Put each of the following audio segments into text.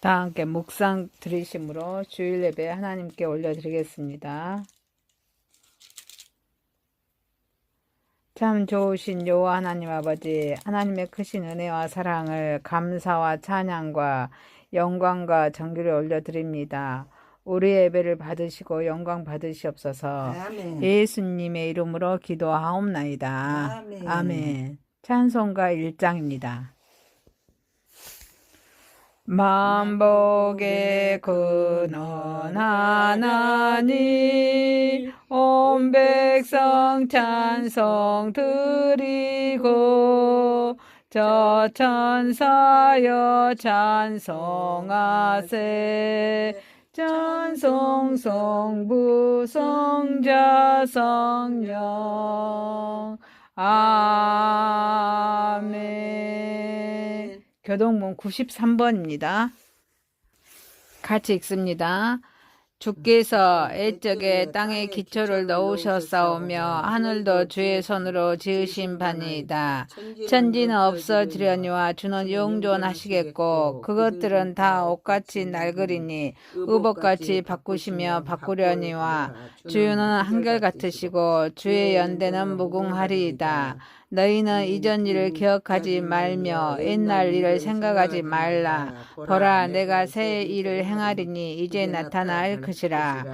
다 함께 묵상 드리심으로 주일 예배 하나님께 올려드리겠습니다. 참 좋으신 여호와 하나님 아버지, 하나님의 크신 은혜와 사랑을 감사와 찬양과 영광과 정기를 올려드립니다. 우리의 예배를 받으시고 영광 받으시옵소서. 아멘. 예수님의 이름으로 기도하옵나이다. 아멘. 아멘. 찬송가 1장입니다. 만복의 근원 하나님 온 백성 찬송 드리고 저 천사여 찬송하세 찬송 성부 성자 성령 아멘. 교동문 93번입니다. 같이 읽습니다. 주께서 애적에 땅에 기초를 넣으셨사오며 하늘도 주의 손으로 지으신 바니이다. 천지는 없어지려니와 주는 영존하시겠고 그것들은 다 옷같이 낡으리니 의복같이 바꾸시며 바꾸려니와 주는 한결같으시고 주의 연대는 무궁하리이다. 너희는 이전 일을 기억하지 말며 옛날 일을 생각하지 말라. 보라 내가 새 일을 행하리니 이제 나타날 것이라.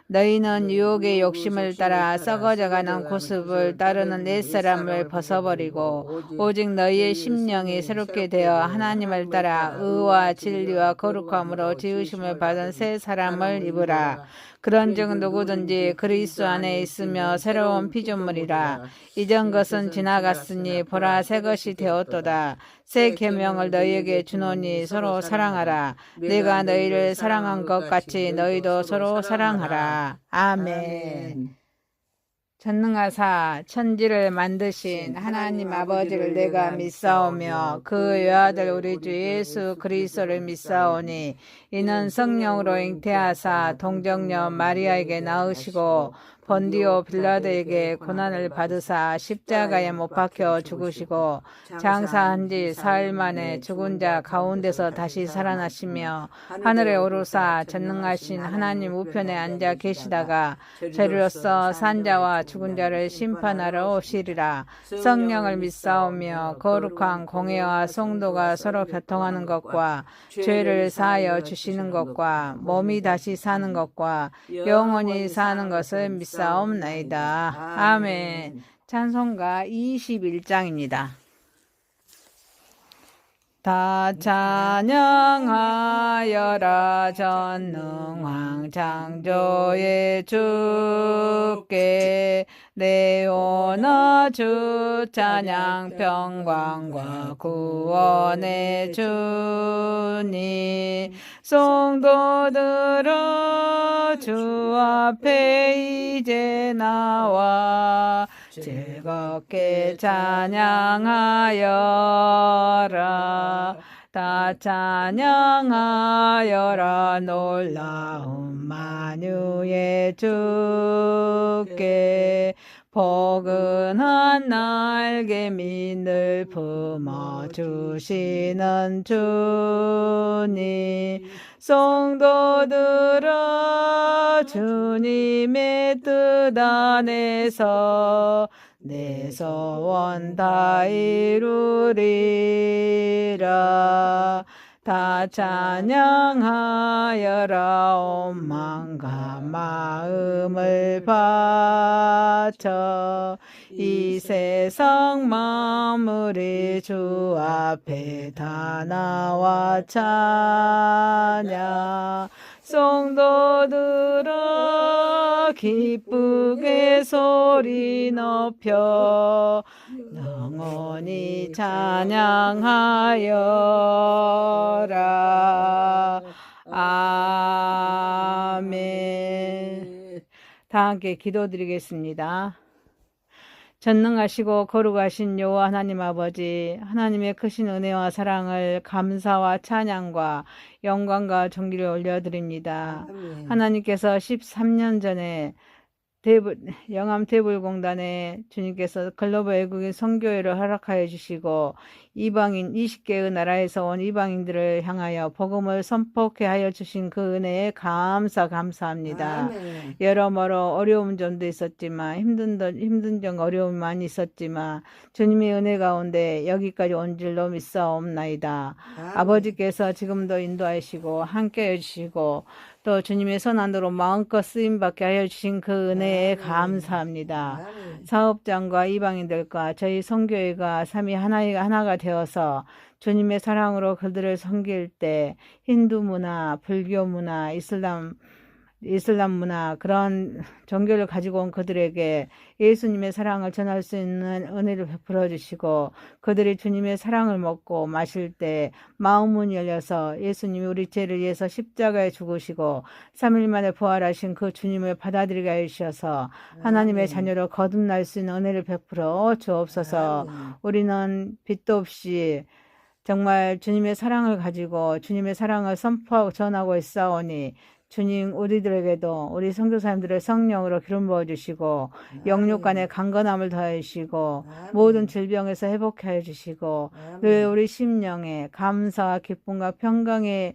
너희는 유혹의 욕심을 따라 썩어져가는 고습을 따르는 옛사람을 벗어버리고 오직 너희의 심령이 새롭게 되어 하나님을 따라 의와 진리와 거룩함으로 지으심을 받은 새 사람을 입으라. 그런즉 누구든지 그리스도 안에 있으며 새로운 피조물이라. 이전 것은 지나갔으니 보라 새 것이 되었도다. 새 계명을 너희에게 주노니 서로 사랑하라. 내가 너희를 사랑한 것 같이 너희도 서로 사랑하라. 아멘. 전능하사 천지를 만드신 하나님 아버지를 내가 믿사오며 그 외아들 우리 주 예수 그리스도를 믿사오니 이는 성령으로 잉태하사 동정녀 마리아에게 낳으시고 본디오 빌라도에게 고난을 받으사 십자가에 못 박혀 죽으시고 장사한 지 사흘 만에 죽은 자 가운데서 다시 살아나시며 하늘에 오르사 전능하신 하나님 우편에 앉아 계시다가 저리로서 산자와 죽은 자를 심판하러 오시리라. 성령을 믿사오며 거룩한 공예와 성도가 서로 교통하는 것과 죄를 사하여 주시는 것과 몸이 다시 사는 것과 영원히 사는 것을 믿사옵나이다. 아멘. 찬송가 21장입니다. 다 찬양하여라 전능왕 창조의 주께 내오나 주 찬양 평강과 구원의 주님 성도들아 주 앞에 이제 나와 즐겁게 찬양하여라. 다 찬양하여라 놀라운 만유의 주께 포근한 날개미 늘 품어주시는 주님 성도들아 주님의 뜻 안에서 내 소원 다 이루리라. 다 찬양하여라 온 마음과 마음을 바쳐 이 세상 만물이 주 앞에 다 나와 찬양 성도들아 기쁘게 소리 높여 영원히 찬양하여라. 아멘. 다 함께 기도드리겠습니다. 전능하시고 거룩하신 여호와 하나님 아버지, 하나님의 크신 은혜와 사랑을 감사와 찬양과 영광과 존귀를 올려드립니다. 하나님께서 13년 전에 영암 대불공단에 주님께서 글로벌 외국인 선교회를 허락하여 주시고 이방인 20개의 나라에서 온 이방인들을 향하여 복음을 선포케 하여 주신 그 은혜에 감사합니다. 아멘. 여러모로 어려운 점도 있었지만 힘든 점 어려움이 많이 있었지만 주님의 은혜 가운데 여기까지 온 줄로 믿사옵나이다. 아멘. 아버지께서 지금도 인도하시고 함께 해주시고 또 주님의 선한으로 마음껏 쓰임받게 하여 주신 그 은혜에 아멘. 감사합니다. 아멘. 사업장과 이방인들과 저희 선교회가 삼위 하나가 되어서 주님의 사랑으로 그들을 섬길 때 힌두 문화, 불교 문화, 이슬람 문화 그런 종교를 가지고 온 그들에게 예수님의 사랑을 전할 수 있는 은혜를 베풀어 주시고 그들이 주님의 사랑을 먹고 마실 때 마음문이 열려서 예수님이 우리 죄를 위해서 십자가에 죽으시고 3일 만에 부활하신 그 주님을 받아들이게 해주셔서 하나님의 자녀로 거듭날 수 있는 은혜를 베풀어 주옵소서. 아멘. 우리는 빛도 없이 정말 주님의 사랑을 가지고 주님의 사랑을 선포하고 전하고 있사오니 주님 우리들에게도 우리 선교사님들의 성령으로 기름 부어주시고 영육 간의 강건함을 더해주시고 모든 질병에서 회복해 해 주시고 늘 우리 심령에 감사와 기쁨과 평강의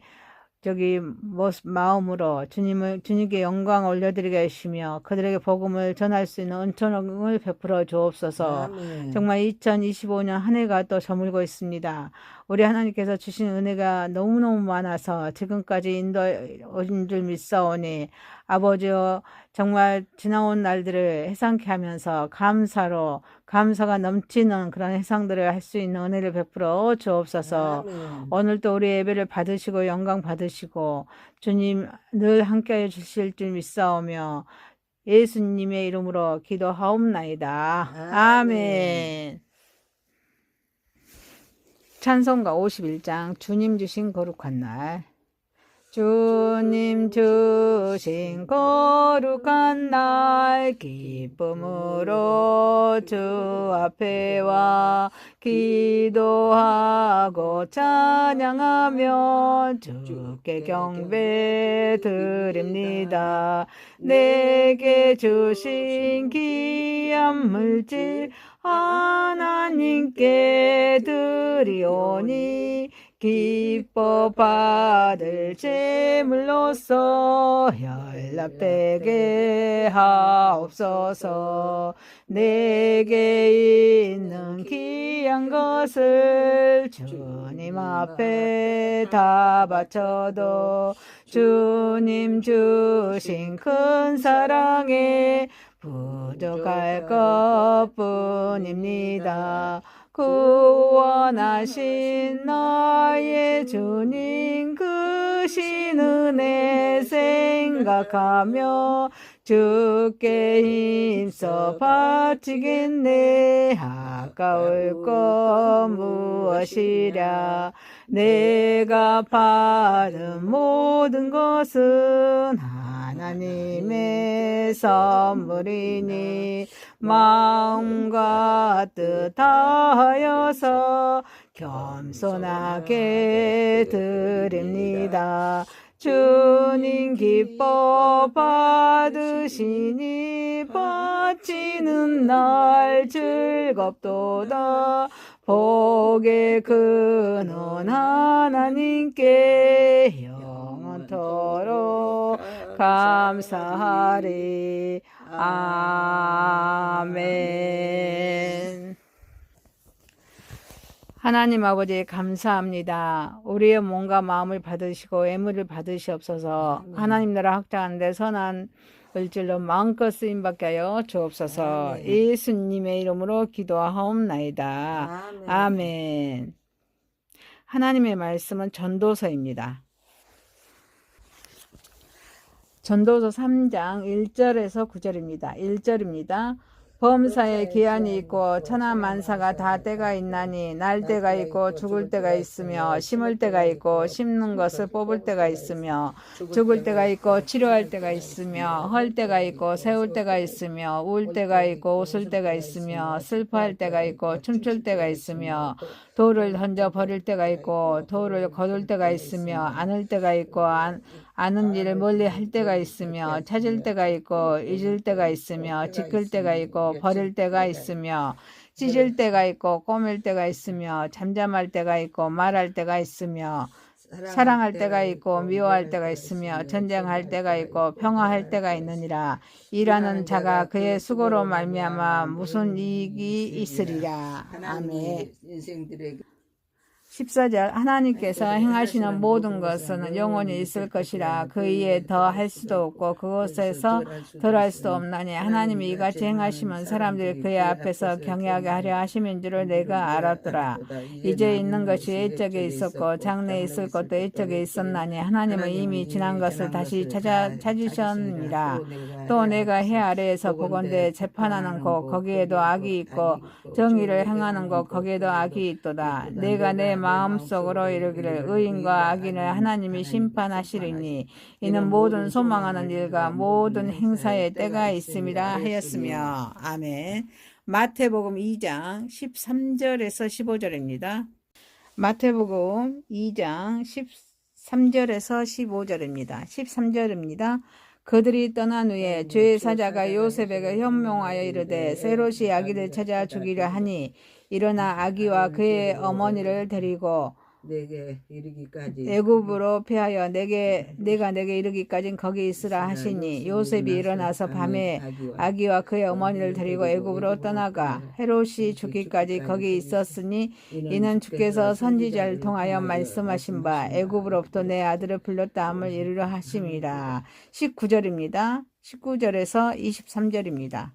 마음으로 주님께 영광을 올려드리게 하시며 그들에게 복음을 전할 수 있는 은총을 베풀어 주옵소서. 아멘. 정말 2025년 한 해가 또 저물고 있습니다. 우리 하나님께서 주신 은혜가 너무너무 많아서 지금까지 인도인 줄 믿사오니 아버지여 정말 지나온 날들을 해상케 하면서 감사가 넘치는 그런 해상들을 할 수 있는 은혜를 베풀어 주옵소서. 아멘. 오늘도 우리 예배를 받으시고 영광 받으시고 주님 늘 함께해 주실 줄 믿사오며 예수님의 이름으로 기도하옵나이다. 아멘. 찬송가 51장 주님 주신 거룩한 날. 주님 주신 거룩한 날 기쁨으로 주 앞에 와 기도하고 찬양하며 주께 경배 드립니다. 내게 주신 귀한 물질 하나님께 드리오니 기뻐 받을 제물로서 연락되게 하옵소서. 내게 있는 귀한 것을 주님 앞에 다 바쳐도 주님 주신 큰 사랑에 부족할 것뿐입니다. 구원하신 나의 주님 크신 은혜 생각하며 주께 힘써 바치겠네. 아까울 것 무엇이랴. 내가 받은 모든 것은 하나님의 선물이니 마음과 뜻 다하여서 겸손하게 드립니다. 주님 기뻐 받으시니 바치는 날 즐겁도다. 복의 근원 하나님께 영원토록 감사하리. 아멘. 하나님 아버지 감사합니다. 우리의 몸과 마음을 받으시고 애물을 받으시옵소서. 하나님 나라 확장하는데 선한 을질로 마음껏 쓰임받게 하여 주옵소서. 예수님의 이름으로 기도하옵나이다. 아멘. 하나님의 말씀은 전도서입니다. 전도서 3장 1절에서 9절입니다. 1절입니다. 범사에 기한이 있고 천하만사가 다 때가 있나니 날 때가 있고 죽을 때가 있으며 심을 때가 있고 심는 것을 뽑을 때가 있으며 죽을 때가 있고 치료할 때가 있으며 헐 때가 있고 세울 때가 있으며 울 때가 있고 웃을 때가 있으며 슬퍼할 때가 있고 춤출 때가 있으며 돌을 던져 버릴 때가 있고 돌을 거둘 때가 있으며 안을 때가 있고 아는 일을 멀리 할 때가 있으며 찾을 때가 있고 잊을 때가 있으며 지킬 때가 있고 버릴 때가 있으며 찢을 때가 있고 꼬맬 때가 있으며 잠잠할 때가 있고 말할 때가 있으며 사랑할 때가 있고 미워할 때가 있으며 전쟁할 때가 있고 평화할 때가 있느니라. 일하는 자가 그의 수고로 말미암아 무슨 이익이 있으리라. 아멘. 14절 하나님께서 행하시는 모든 것은 영원히 있을 것이라 그 이에 더 할 수도 없고 그곳에서 덜 할 수도 없나니 하나님이 이같이 행하시면 사람들이 그의 앞에서 경외하게 하려 하심인 줄을 내가 알았더라. 이제 있는 것이 옛적에 있었고 장래에 있을 것도 옛적에 있었나니 하나님은 이미 지난 것을 다시 찾으셨느니라. 또 내가 해 아래에서 보건대 재판하는 곳 거기에도 악이 있고 정의를 행하는 것 거기에도 악이 있도다. 내가 내 마음속으로 이르기를 의인과 악인을 하나님이 심판하시리니 이는 모든 소망하는 일과 모든 행사의 때가 있음이라 하였으며. 아멘. 마태복음 2장 13절에서 15절입니다. 마태복음 2장 13절에서 15절입니다. 13절입니다. 그들이 떠난 후에 죄의 사자가 요셉에게 현명하여 이르되 세롯이 아기를 찾아 죽이려 하니 일어나 아기와 그의 어머니를 데리고 내게 이르기까지 애굽으로 피하여 내가 내게 이르기까지 거기 있으라 하시니 요셉이 일어나서 밤에 아기와 그의 어머니를 데리고 애굽으로 떠나가 헤롯이 죽기까지 거기 있었으니 이는 주께서 선지자를 통하여 말씀하신 바 애굽으로부터 내 아들을 불렀다 함을 이루려 하심이라. 19절입니다. 19절에서 23절입니다.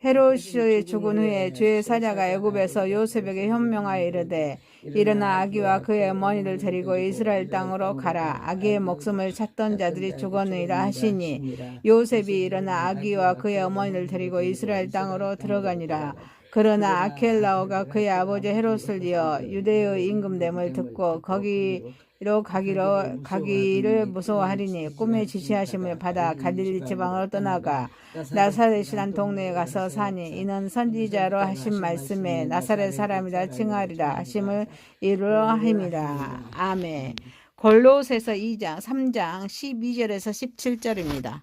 헤롯이 죽은 후에 주의 사자가 애굽에서 요셉에게 현명하여 이르되 일어나 아기와 그의 어머니를 데리고 이스라엘 땅으로 가라. 아기의 목숨을 찾던 자들이 죽었느니라 하시니 요셉이 일어나 아기와 그의 어머니를 데리고 이스라엘 땅으로 들어가니라. 그러나 아켈라오가 그의 아버지 헤롯을 이어 유대의 임금됨을 듣고 거기로 가기를 무서워하리니 꿈에 지시하심을 받아 갈릴리 지방으로 떠나가 나사렛이란 동네에 가서 사니 이는 선지자로 하신 말씀에 나사렛 사람이라 칭하리라 하심을 이루려 함이라. 아멘. 골로새서 2장 3장 12절에서 17절입니다.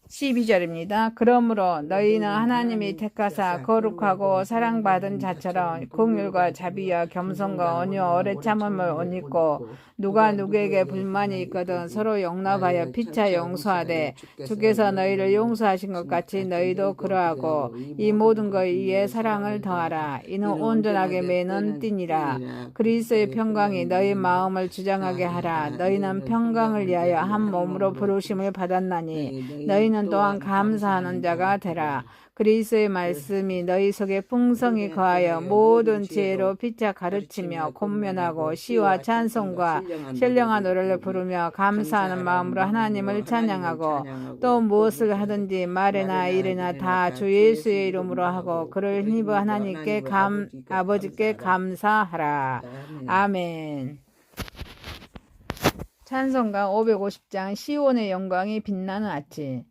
12절입니다. 그러므로 너희는 하나님이 택하사 거룩하고 사랑받은 자처럼 긍휼과 자비와 겸손과 온유와 오래 참음을 옷 입고 누가 누구에게 불만이 있거든 서로 용납하여 피차 용서하되 주께서 너희를 용서하신 것 같이 너희도 그러하고 이 모든 것 위에 사랑을 더하라. 이는 온전하게 매는 띠니라. 그리스도의 평강이 너희 마음을 주장하게 하라. 너희는 평강을 위하여 한 몸으로 부르심을 받았나니 너희는 또한 감사하는 자가 되라. 그리스도의 말씀이 너희 속에 풍성히 거하여 모든 지혜로 피차 가르치며 권면하고 시와 찬송과 신령한 노래를 부르며 감사하는 마음으로 하나님을 찬양하고 또 무엇을 하든지 말이나 일이나 다 주 예수의 이름으로 하고 그를 힘입어 하나님께 아버지께 감사하라. 아멘. 찬송가 550장 시온의 영광이 빛나는 아침.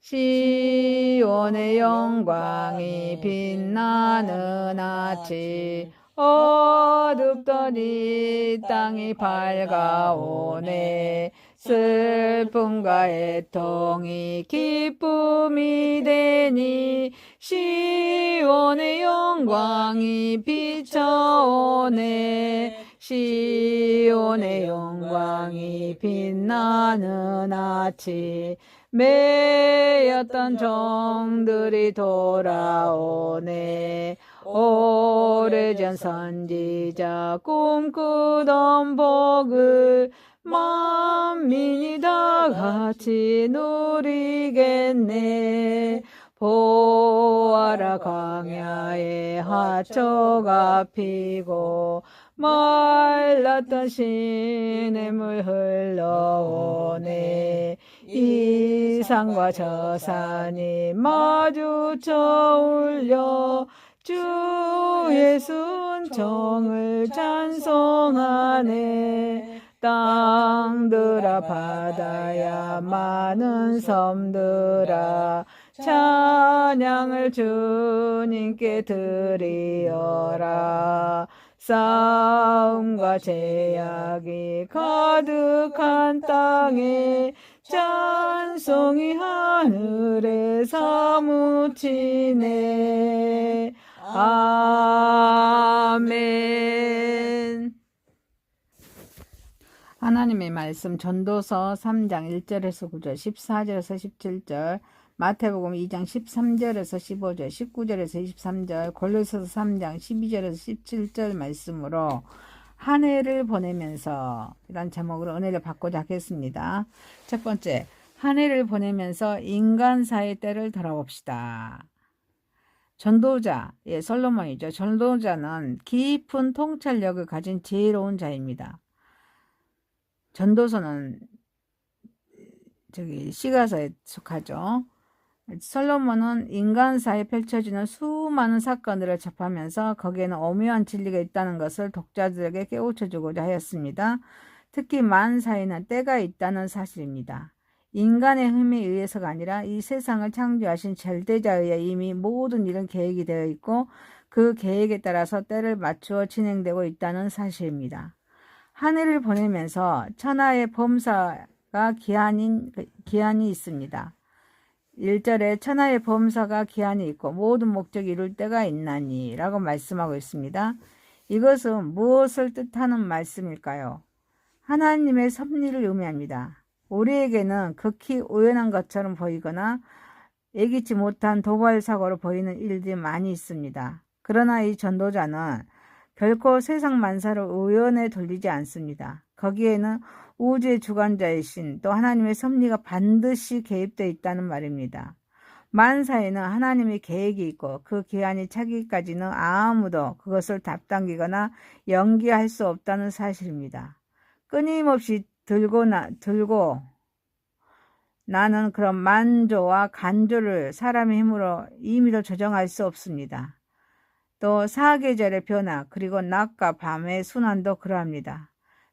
시온의 영광이 빛나는 아침 어둡던 이 땅이 밝아오네. 슬픔과 애통이 기쁨이 되니 시온의 영광이 비춰오네. 시온의 영광이 빛나는 아침 매였던 종들이 돌아오네. 오래전 선지자 꿈꾸던 복을 만민이 다 같이 누리겠네. 보아라 광야에 하초가 피고 말랐던 시냇물 흘러오네. 이 산과 저 산이 마주쳐 울려 주 예수 은총을 찬송하네. 땅들아 바다야 많은 섬들아 찬양을 주님께 드리어라. 싸움과 제약이 가득한 땅에 찬송이 하늘에 사무치네. 아멘. 하나님의 말씀 전도서 3장 1절에서 9절, 14절에서 17절, 마태복음 2장 13절에서 15절, 19절에서 23절, 골로새서 3장 12절에서 17절 말씀으로 한 해를 보내면서 이런 제목으로 은혜를 받고자 하겠습니다. 첫 번째, 한 해를 보내면서 인간사의 때를 돌아봅시다. 전도자, 솔로몬이죠. 전도자는 깊은 통찰력을 가진 지혜로운 자입니다. 전도서는 시가서에 속하죠. 솔로몬은 인간사에 펼쳐지는 수많은 사건들을 접하면서 거기에는 오묘한 진리가 있다는 것을 독자들에게 깨우쳐주고자 하였습니다. 특히 만사에는 때가 있다는 사실입니다. 인간의 힘에 의해서가 아니라 이 세상을 창조하신 절대자에 의해 이미 모든 일은 계획이 되어 있고 그 계획에 따라서 때를 맞추어 진행되고 있다는 사실입니다. 한 해를 보내면서 천하의 범사가 기한이 있습니다. 1절에 천하의 범사가 기한이 있고 모든 목적이 이룰 때가 있나니 라고 말씀하고 있습니다. 이것은 무엇을 뜻하는 말씀일까요? 하나님의 섭리를 의미합니다. 우리에게는 극히 우연한 것처럼 보이거나 예기치 못한 도발사고로 보이는 일들이 많이 있습니다. 그러나 이 전도자는 결코 세상 만사를 우연에 돌리지 않습니다. 거기에는 우주의 주관자이신 또 하나님의 섭리가 반드시 개입되어 있다는 말입니다. 만사에는 하나님의 계획이 있고 그 기한이 차기까지는 아무도 그것을 앞당기거나 연기할 수 없다는 사실입니다. 끊임없이 들고 나는 그런 만조와 간조를 사람의 힘으로 임의로 조정할 수 없습니다. 또 사계절의 변화 그리고 낮과 밤의 순환도 그러합니다.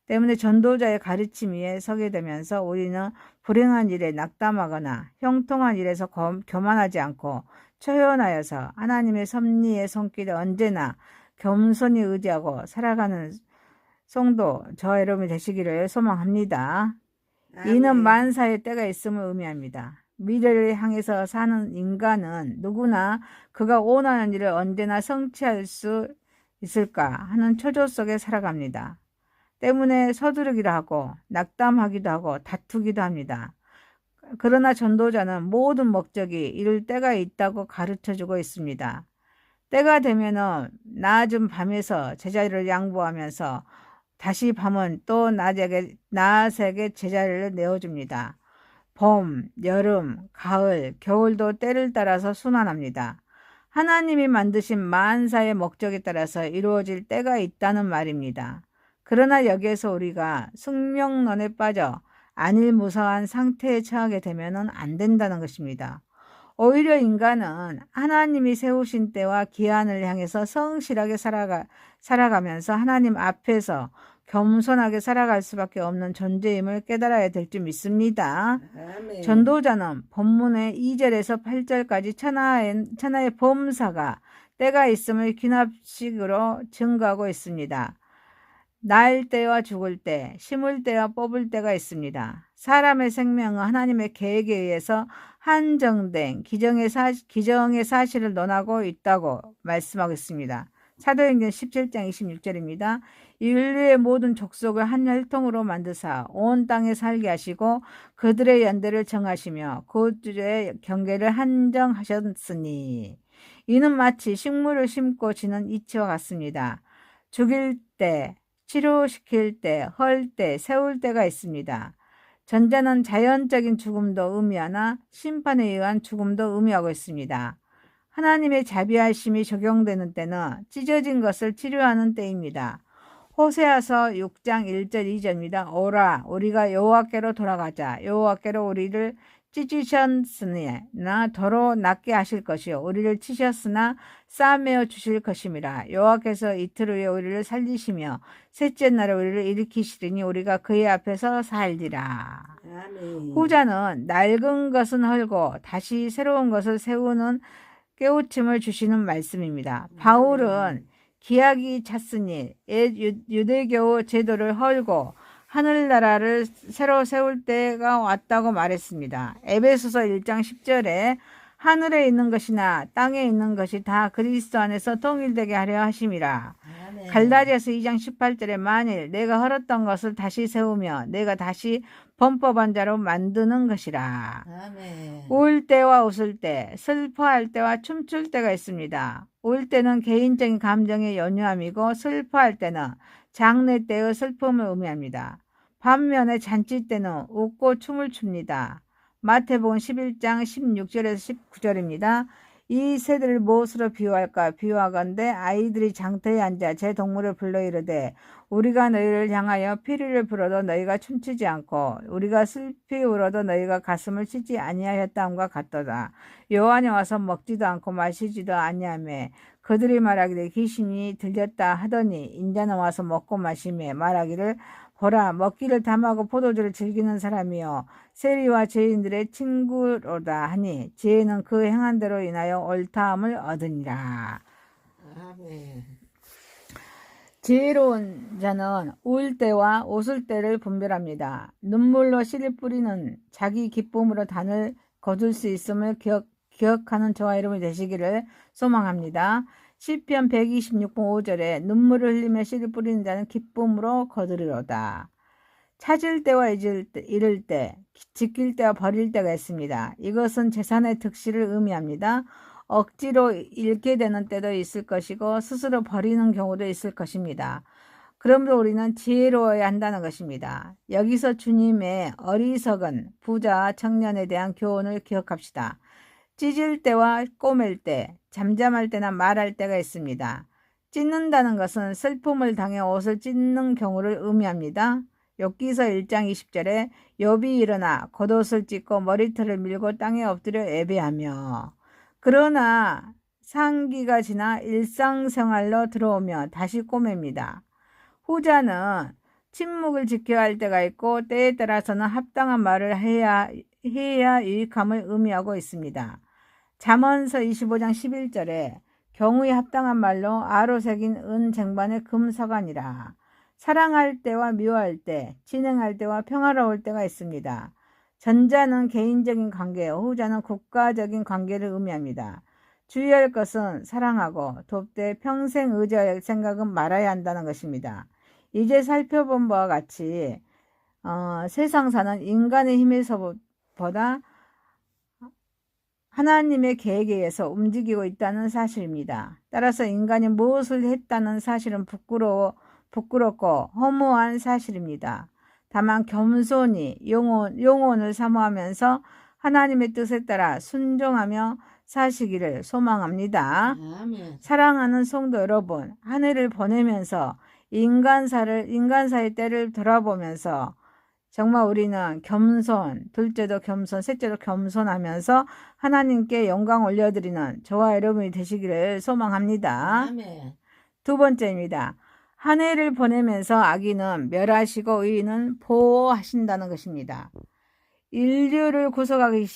때문에 전도자의 가르침 위에 서게 되면서 우리는 불행한 일에 낙담하거나 형통한 일에서 교만하지 않고 초연하여서 하나님의 섭리의 손길에 언제나 겸손히 의지하고 살아가는 성도 저와 여러분이 되시기를 소망합니다. 이는 만사의 때가 있음을 의미합니다. 미래를 향해서 사는 인간은 누구나 그가 원하는 일을 언제나 성취할 수 있을까 하는 초조 속에 살아갑니다. 때문에 서두르기도 하고 낙담하기도 하고 다투기도 합니다. 그러나 전도자는 모든 목적이 이룰 때가 있다고 가르쳐주고 있습니다. 때가 되면은 낮은 밤에서 제자리를 양보하면서 다시 밤은 또 낮에게 제자리를 내어줍니다. 봄, 여름, 가을, 겨울도 때를 따라서 순환합니다. 하나님이 만드신 만사의 목적에 따라서 이루어질 때가 있다는 말입니다. 그러나 여기에서 우리가 숙명론에 빠져 안일무사한 상태에 처하게 되면 안 된다는 것입니다. 오히려 인간은 하나님이 세우신 때와 기한을 향해서 성실하게 살아가면서 하나님 앞에서 겸손하게 살아갈 수밖에 없는 존재임을 깨달아야 될 줄 믿습니다. 아멘. 전도자는 본문의 2절에서 8절까지 천하의 범사가 때가 있음을 기납식으로 증거하고 있습니다. 날 때와 죽을 때, 심을 때와 뽑을 때가 있습니다. 사람의 생명은 하나님의 계획에 의해서 한정된 기정의 사실을 논하고 있다고 말씀하고 있습니다. 사도행전 17장 26절입니다. 인류의 모든 족속을 한 혈통으로 만드사 온 땅에 살게 하시고 그들의 연대를 정하시며 그들의 경계를 한정하셨으니 이는 마치 식물을 심고 지는 이치와 같습니다. 죽일 때, 치료시킬 때, 헐 때, 세울 때가 있습니다. 전자는 자연적인 죽음도 의미하나 심판에 의한 죽음도 의미하고 있습니다. 하나님의 자비하심이 적용되는 때는 찢어진 것을 치료하는 때입니다. 호세아서 6장 1절 2절입니다. 오라 우리가 여호와께로 돌아가자. 여호와께로 우리를 찢으셨으나 더러 낫게 하실 것이요 우리를 치셨으나 싸매어 주실 것임이라. 여호와께서 이틀 후에 우리를 살리시며 셋째 날에 우리를 일으키시리니 우리가 그의 앞에서 살리라. 아멘. 후자는 낡은 것은 헐고 다시 새로운 것을 세우는 깨우침을 주시는 말씀입니다. 바울은 기약이 찼으니 옛 유대교 제도를 헐고 하늘나라를 새로 세울 때가 왔다고 말했습니다. 에베소서 1장 10절에 하늘에 있는 것이나 땅에 있는 것이 다 그리스도 안에서 통일되게 하려 하심이라. 아멘. 갈라디아서 2장 18절에 만일 내가 헐었던 것을 다시 세우며 내가 다시 범법한 자로 만드는 것이라. 아멘. 울 때와 웃을 때, 슬퍼할 때와 춤출 때가 있습니다. 울 때는 개인적인 감정의 연유함이고 슬퍼할 때는 장례 때의 슬픔을 의미합니다. 반면에 잔치 때는 웃고 춤을 춥니다. 마태복음 11장 16절에서 19절입니다. 이 세대를 무엇으로 비유할까? 비유하건대 아이들이 장터에 앉아 제 동물을 불러 이르되 우리가 너희를 향하여 피리를 불어도 너희가 춤추지 않고 우리가 슬피 울어도 너희가 가슴을 치지 아니하였다함과 같도다. 요한이 와서 먹지도 않고 마시지도 아니하며 그들이 말하기를 귀신이 들렸다 하더니 인자는 와서 먹고 마시며 말하기를 보라 먹기를 탐하고 포도주를 즐기는 사람이요 세리와 죄인들의 친구로다 하니 죄인은 그 행한 대로 인하여 옳다함을 얻으니라. 아멘. 지혜로운 자는 울 때와 웃을 때를 분별합니다. 눈물로 씨를 뿌리는 자기 기쁨으로 단을 거둘 수 있음을 기억하는 저와 여러분이 되시기를 소망합니다. 시편 126편 5절에 눈물을 흘리며 씨를 뿌리는 자는 기쁨으로 거두리로다. 찾을 때와 잃을 때, 지킬 때와 버릴 때가 있습니다. 이것은 재산의 득실을 의미합니다. 억지로 잃게 되는 때도 있을 것이고 스스로 버리는 경우도 있을 것입니다. 그러므로 우리는 지혜로워야 한다는 것입니다. 여기서 주님의 어리석은 부자 청년에 대한 교훈을 기억합시다. 찢을 때와 꼬맬 때, 잠잠할 때나 말할 때가 있습니다. 찢는다는 것은 슬픔을 당해 옷을 찢는 경우를 의미합니다. 욥기서 1장 20절에 욥이 일어나 겉옷을 찢고 머리털을 밀고 땅에 엎드려 예배하며 그러나 상기가 지나 일상생활로 들어오며 다시 꼬맵니다. 후자는 침묵을 지켜야 할 때가 있고 때에 따라서는 합당한 말을 해야 유익함을 의미하고 있습니다. 잠언서 25장 11절에 경우에 합당한 말로 아로 새긴 은 쟁반의 금 서간이라. 사랑할 때와 미워할 때, 진행할 때와 평화로울 때가 있습니다. 전자는 개인적인 관계, 후자는 국가적인 관계를 의미합니다. 주의할 것은 사랑하고 돕되 평생 의지할 생각은 말아야 한다는 것입니다. 이제 살펴본 바와 같이 세상사는 인간의 힘에서보다 하나님의 계획에 의해서 움직이고 있다는 사실입니다. 따라서 인간이 무엇을 했다는 사실은 부끄럽고 허무한 사실입니다. 다만 겸손히 영혼을 사모하면서 하나님의 뜻에 따라 순종하며 사시기를 소망합니다. 아멘. 사랑하는 성도 여러분, 한 해를 보내면서 인간사의 때를 돌아보면서 정말 우리는 겸손, 둘째도 겸손, 셋째도 겸손하면서 하나님께 영광 올려드리는 저와 여러분이 되시기를 소망합니다. 아멘. 두 번째입니다. 한 해를 보내면서 악인은 멸하시고 의인은 보호하신다는 것입니다. 인류를 구속하기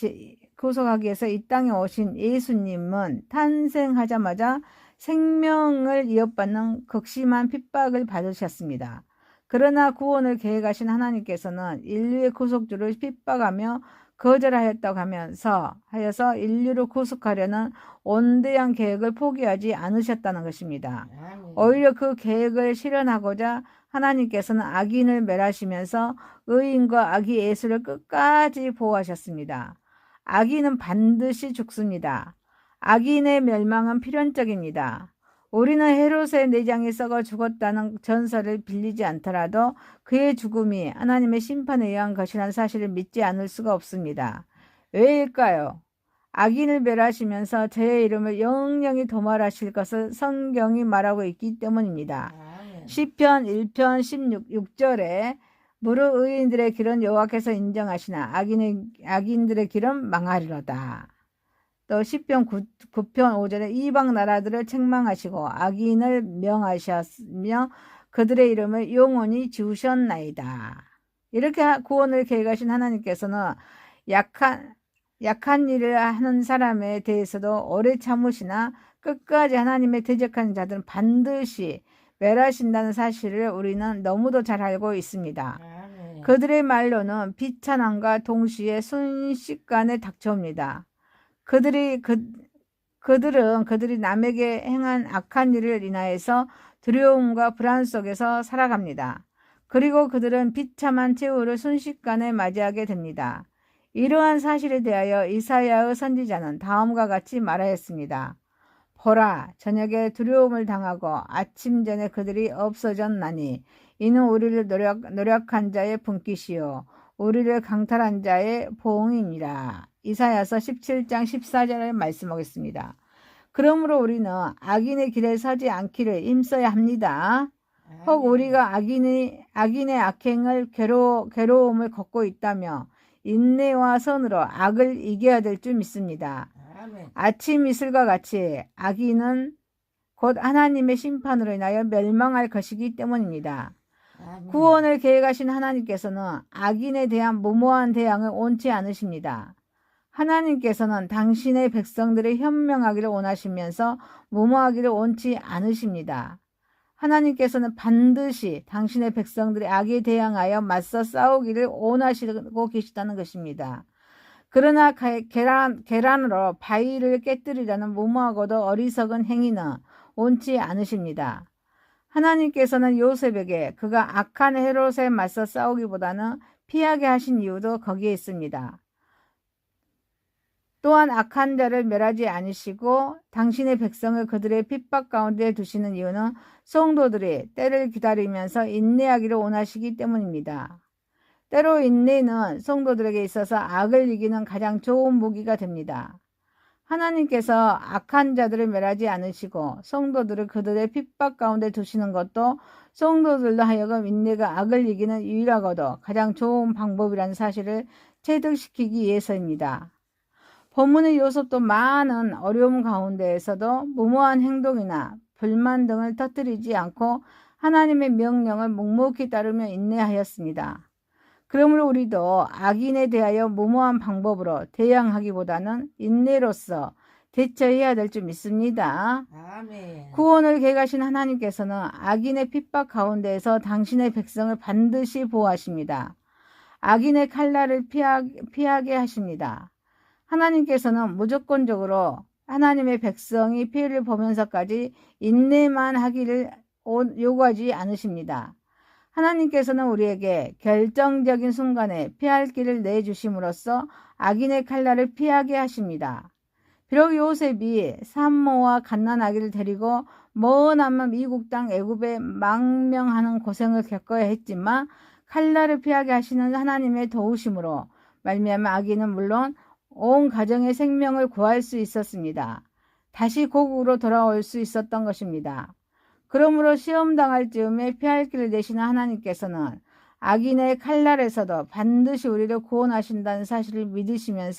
위해서 이 땅에 오신 예수님은 탄생하자마자 생명을 이어받는 극심한 핍박을 받으셨습니다. 그러나 구원을 계획하신 하나님께서는 인류의 구속주를 핍박하며 거절하였다고 하여서 인류를 구속하려는 온대한 계획을 포기하지 않으셨다는 것입니다. 아멘. 오히려 그 계획을 실현하고자 하나님께서는 악인을 멸하시면서 의인과 악의 예수를 끝까지 보호하셨습니다. 악인은 반드시 죽습니다. 악인의 멸망은 필연적입니다. 우리는 헤롯의 내장이 썩어 죽었다는 전설을 빌리지 않더라도 그의 죽음이 하나님의 심판에 의한 것이라는 사실을 믿지 않을 수가 없습니다. 왜일까요? 악인을 멸하시면서 저의 이름을 영영히 도말하실 것을 성경이 말하고 있기 때문입니다. 아멘. 시편 1편 16절에 무릇 의인들의 길은 여호와께서 인정하시나 악인들의 길은 망하리로다. 또 시편 9편 5절에 이방 나라들을 책망하시고 악인을 명하셨으며 그들의 이름을 영원히 지우셨나이다. 이렇게 구원을 계획하신 하나님께서는 약한 일을 하는 사람에 대해서도 오래 참으시나 끝까지 하나님의 대적하는 자들은 반드시 멸하신다는 사실을 우리는 너무도 잘 알고 있습니다. 아멘. 그들의 말로는 비천함과 동시에 순식간에 닥쳐옵니다. 그들은 그들이 남에게 행한 악한 일을 인하여서 두려움과 불안 속에서 살아갑니다. 그리고 그들은 비참한 최후를 순식간에 맞이하게 됩니다. 이러한 사실에 대하여 이사야의 선지자는 다음과 같이 말하였습니다. 보라, 저녁에 두려움을 당하고 아침 전에 그들이 없어졌나니 이는 우리를 노력한 자의 분깃이요 우리를 강탈한 자의 보응이니라. 이사야서 17장 14절을 말씀하겠습니다. 그러므로 우리는 악인의 길에 서지 않기를 힘써야 합니다. 혹 우리가 악인의 악행을 괴로움을 걷고 있다며 인내와 선으로 악을 이겨야 될 줄 믿습니다. 아멘. 아침 이슬과 같이 악인은 곧 하나님의 심판으로 인하여 멸망할 것이기 때문입니다. 아멘. 구원을 계획하신 하나님께서는 악인에 대한 무모한 대항을 원치 않으십니다. 하나님께서는 당신의 백성들이 현명하기를 원하시면서 무모하기를 원치 않으십니다. 하나님께서는 반드시 당신의 백성들이 악에 대항하여 맞서 싸우기를 원하시고 계시다는 것입니다. 그러나 계란으로 바위를 깨뜨리려는 무모하고도 어리석은 행위는 원치 않으십니다. 하나님께서는 요셉에게 그가 악한 헤롯에 맞서 싸우기보다는 피하게 하신 이유도 거기에 있습니다. 또한 악한 자를 멸하지 않으시고 당신의 백성을 그들의 핍박 가운데 두시는 이유는 성도들이 때를 기다리면서 인내하기를 원하시기 때문입니다. 때로 인내는 성도들에게 있어서 악을 이기는 가장 좋은 무기가 됩니다. 하나님께서 악한 자들을 멸하지 않으시고 성도들을 그들의 핍박 가운데 두시는 것도 성도들로 하여금 인내가 악을 이기는 유일하고도 가장 좋은 방법이라는 사실을 체득시키기 위해서입니다. 본문의 요셉도 많은 어려움 가운데에서도 무모한 행동이나 불만 등을 터뜨리지 않고 하나님의 명령을 묵묵히 따르며 인내하였습니다. 그러므로 우리도 악인에 대하여 무모한 방법으로 대항하기보다는 인내로서 대처해야 될 줄 믿습니다. 아멘. 구원을 계획하신 하나님께서는 악인의 핍박 가운데에서 당신의 백성을 반드시 보호하십니다. 악인의 칼날을 피하게 하십니다. 하나님께서는 무조건적으로 하나님의 백성이 피해를 보면서까지 인내만 하기를 요구하지 않으십니다. 하나님께서는 우리에게 결정적인 순간에 피할 길을 내주심으로써 악인의 칼날을 피하게 하십니다. 비록 요셉이 산모와 갓난아기를 데리고 머나먼 미국 땅 애굽에 망명하는 고생을 겪어야 했지만 칼날을 피하게 하시는 하나님의 도우심으로 말미암아 아기는 물론 온 가정의 생명을 구할 수 있었습니다. 다시 고국으로 돌아올 수 있었던 것입니다. 그러므로 시험당할 즈음에 피할 길을 내시는 하나님께서는 악인의 칼날에서도 반드시 우리를 구원하신다는 사실을 믿으시는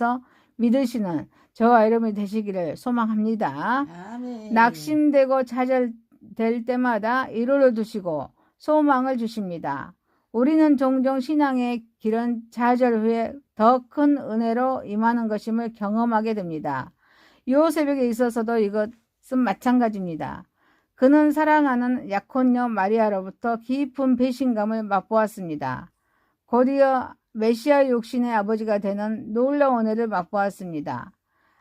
저와 여러분이 되시기를 소망합니다. 아멘. 낙심되고 좌절될 때마다 위로를 두시고 소망을 주십니다. 우리는 종종 신앙의 길은 좌절 후에 더 큰 은혜로 임하는 것임을 경험하게 됩니다. 요셉에게 있어서도 이것은 마찬가지입니다. 그는 사랑하는 약혼녀 마리아로부터 깊은 배신감을 맛보았습니다. 곧이어 메시아 육신의 아버지가 되는 놀라운 은혜를 맛보았습니다.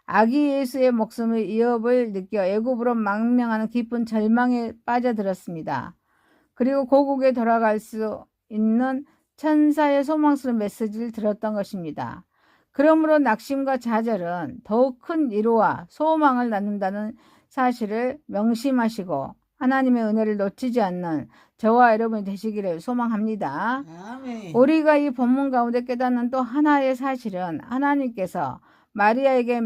아기 예수의 목숨의 위협을 느껴 애굽으로 망명하는 깊은 절망에 빠져들었습니다. 그리고 고국에 돌아갈 수 있는 천사의 소망스러운 메시지를 들었던 것입니다. 그러므로 낙심과 좌절은 더욱 큰 위로와 소망을 낳는다는 사실을 명심하시고 하나님의 은혜를 놓치지 않는 저와 여러분이 되시기를 소망합니다. 아멘. 우리가 이 본문 가운데 깨닫는 또 하나의 사실은 하나님께서 마리아에게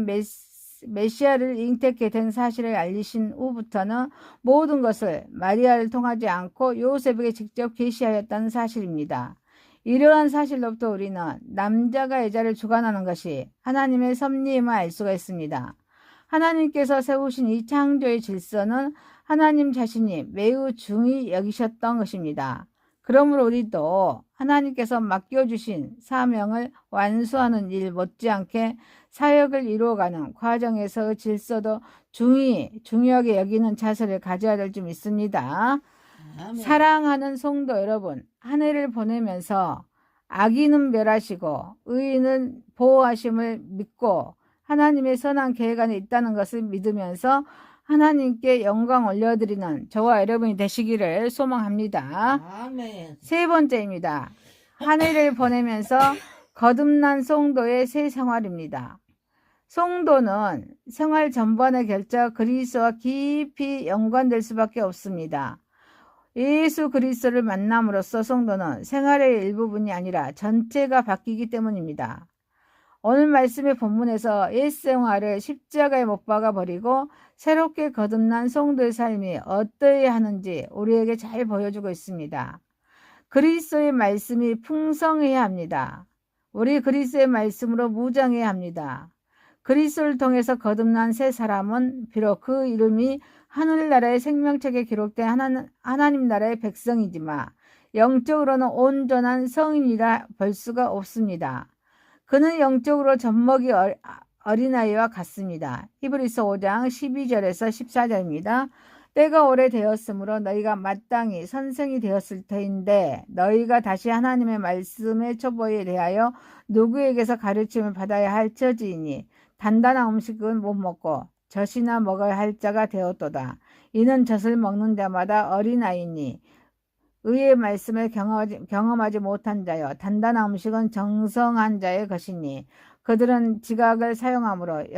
메시아를 잉태케 된 사실을 알리신 후부터는 모든 것을 마리아를 통하지 않고 요셉에게 직접 계시하였다는 사실입니다. 이러한 사실로부터 우리는 남자가 여자를 주관하는 것이 하나님의 섭리임을 알 수가 있습니다. 하나님께서 세우신 이 창조의 질서는 하나님 자신이 매우 중히 여기셨던 것입니다. 그러므로 우리도 하나님께서 맡겨주신 사명을 완수하는 일 못지않게 사역을 이루어가는 과정에서 질서도 중요하게 여기는 자세를 가져야 될 줄 믿습니다. 아멘. 사랑하는 성도 여러분, 한 해를 보내면서 악인은 멸하시고 의인은 보호하심을 믿고 하나님의 선한 계획 안에 있다는 것을 믿으면서 하나님께 영광 올려드리는 저와 여러분이 되시기를 소망합니다. 아멘. 세 번째입니다. 한 해를 보내면서 거듭난 성도의 새 생활입니다. 성도는 생활 전반의 결정 그리스도와 깊이 연관될 수밖에 없습니다. 예수 그리스도를 만남으로써 성도는 생활의 일부분이 아니라 전체가 바뀌기 때문입니다. 오늘 말씀의 본문에서 옛 생활을 십자가에 못 박아 버리고 새롭게 거듭난 성도의 삶이 어떠해야 하는지 우리에게 잘 보여주고 있습니다. 그리스도의 말씀이 풍성해야 합니다. 우리 그리스도의 말씀으로 무장해야 합니다. 그리스도를 통해서 거듭난 새 사람은 비록 그 이름이 하늘나라의 생명책에 기록된 하나님 나라의 백성이지만 영적으로는 온전한 성인이라 볼 수가 없습니다. 그는 영적으로 젖먹이 어린아이와 같습니다. 히브리서 5장 12절에서 14절입니다. 때가 오래되었으므로 너희가 마땅히 선생이 되었을 터인데 너희가 다시 하나님의 말씀의 초보에 대하여 누구에게서 가르침을 받아야 할 처지이니 단단한 음식은 못 먹고 젖이나 먹어야 할 자가 되었도다. 이는 젖을 먹는 자마다 어린아이니 의의 말씀을 경험하지 못한 자여 단단한 음식은 정성한 자의 것이니 그들은 지각을 사용함으로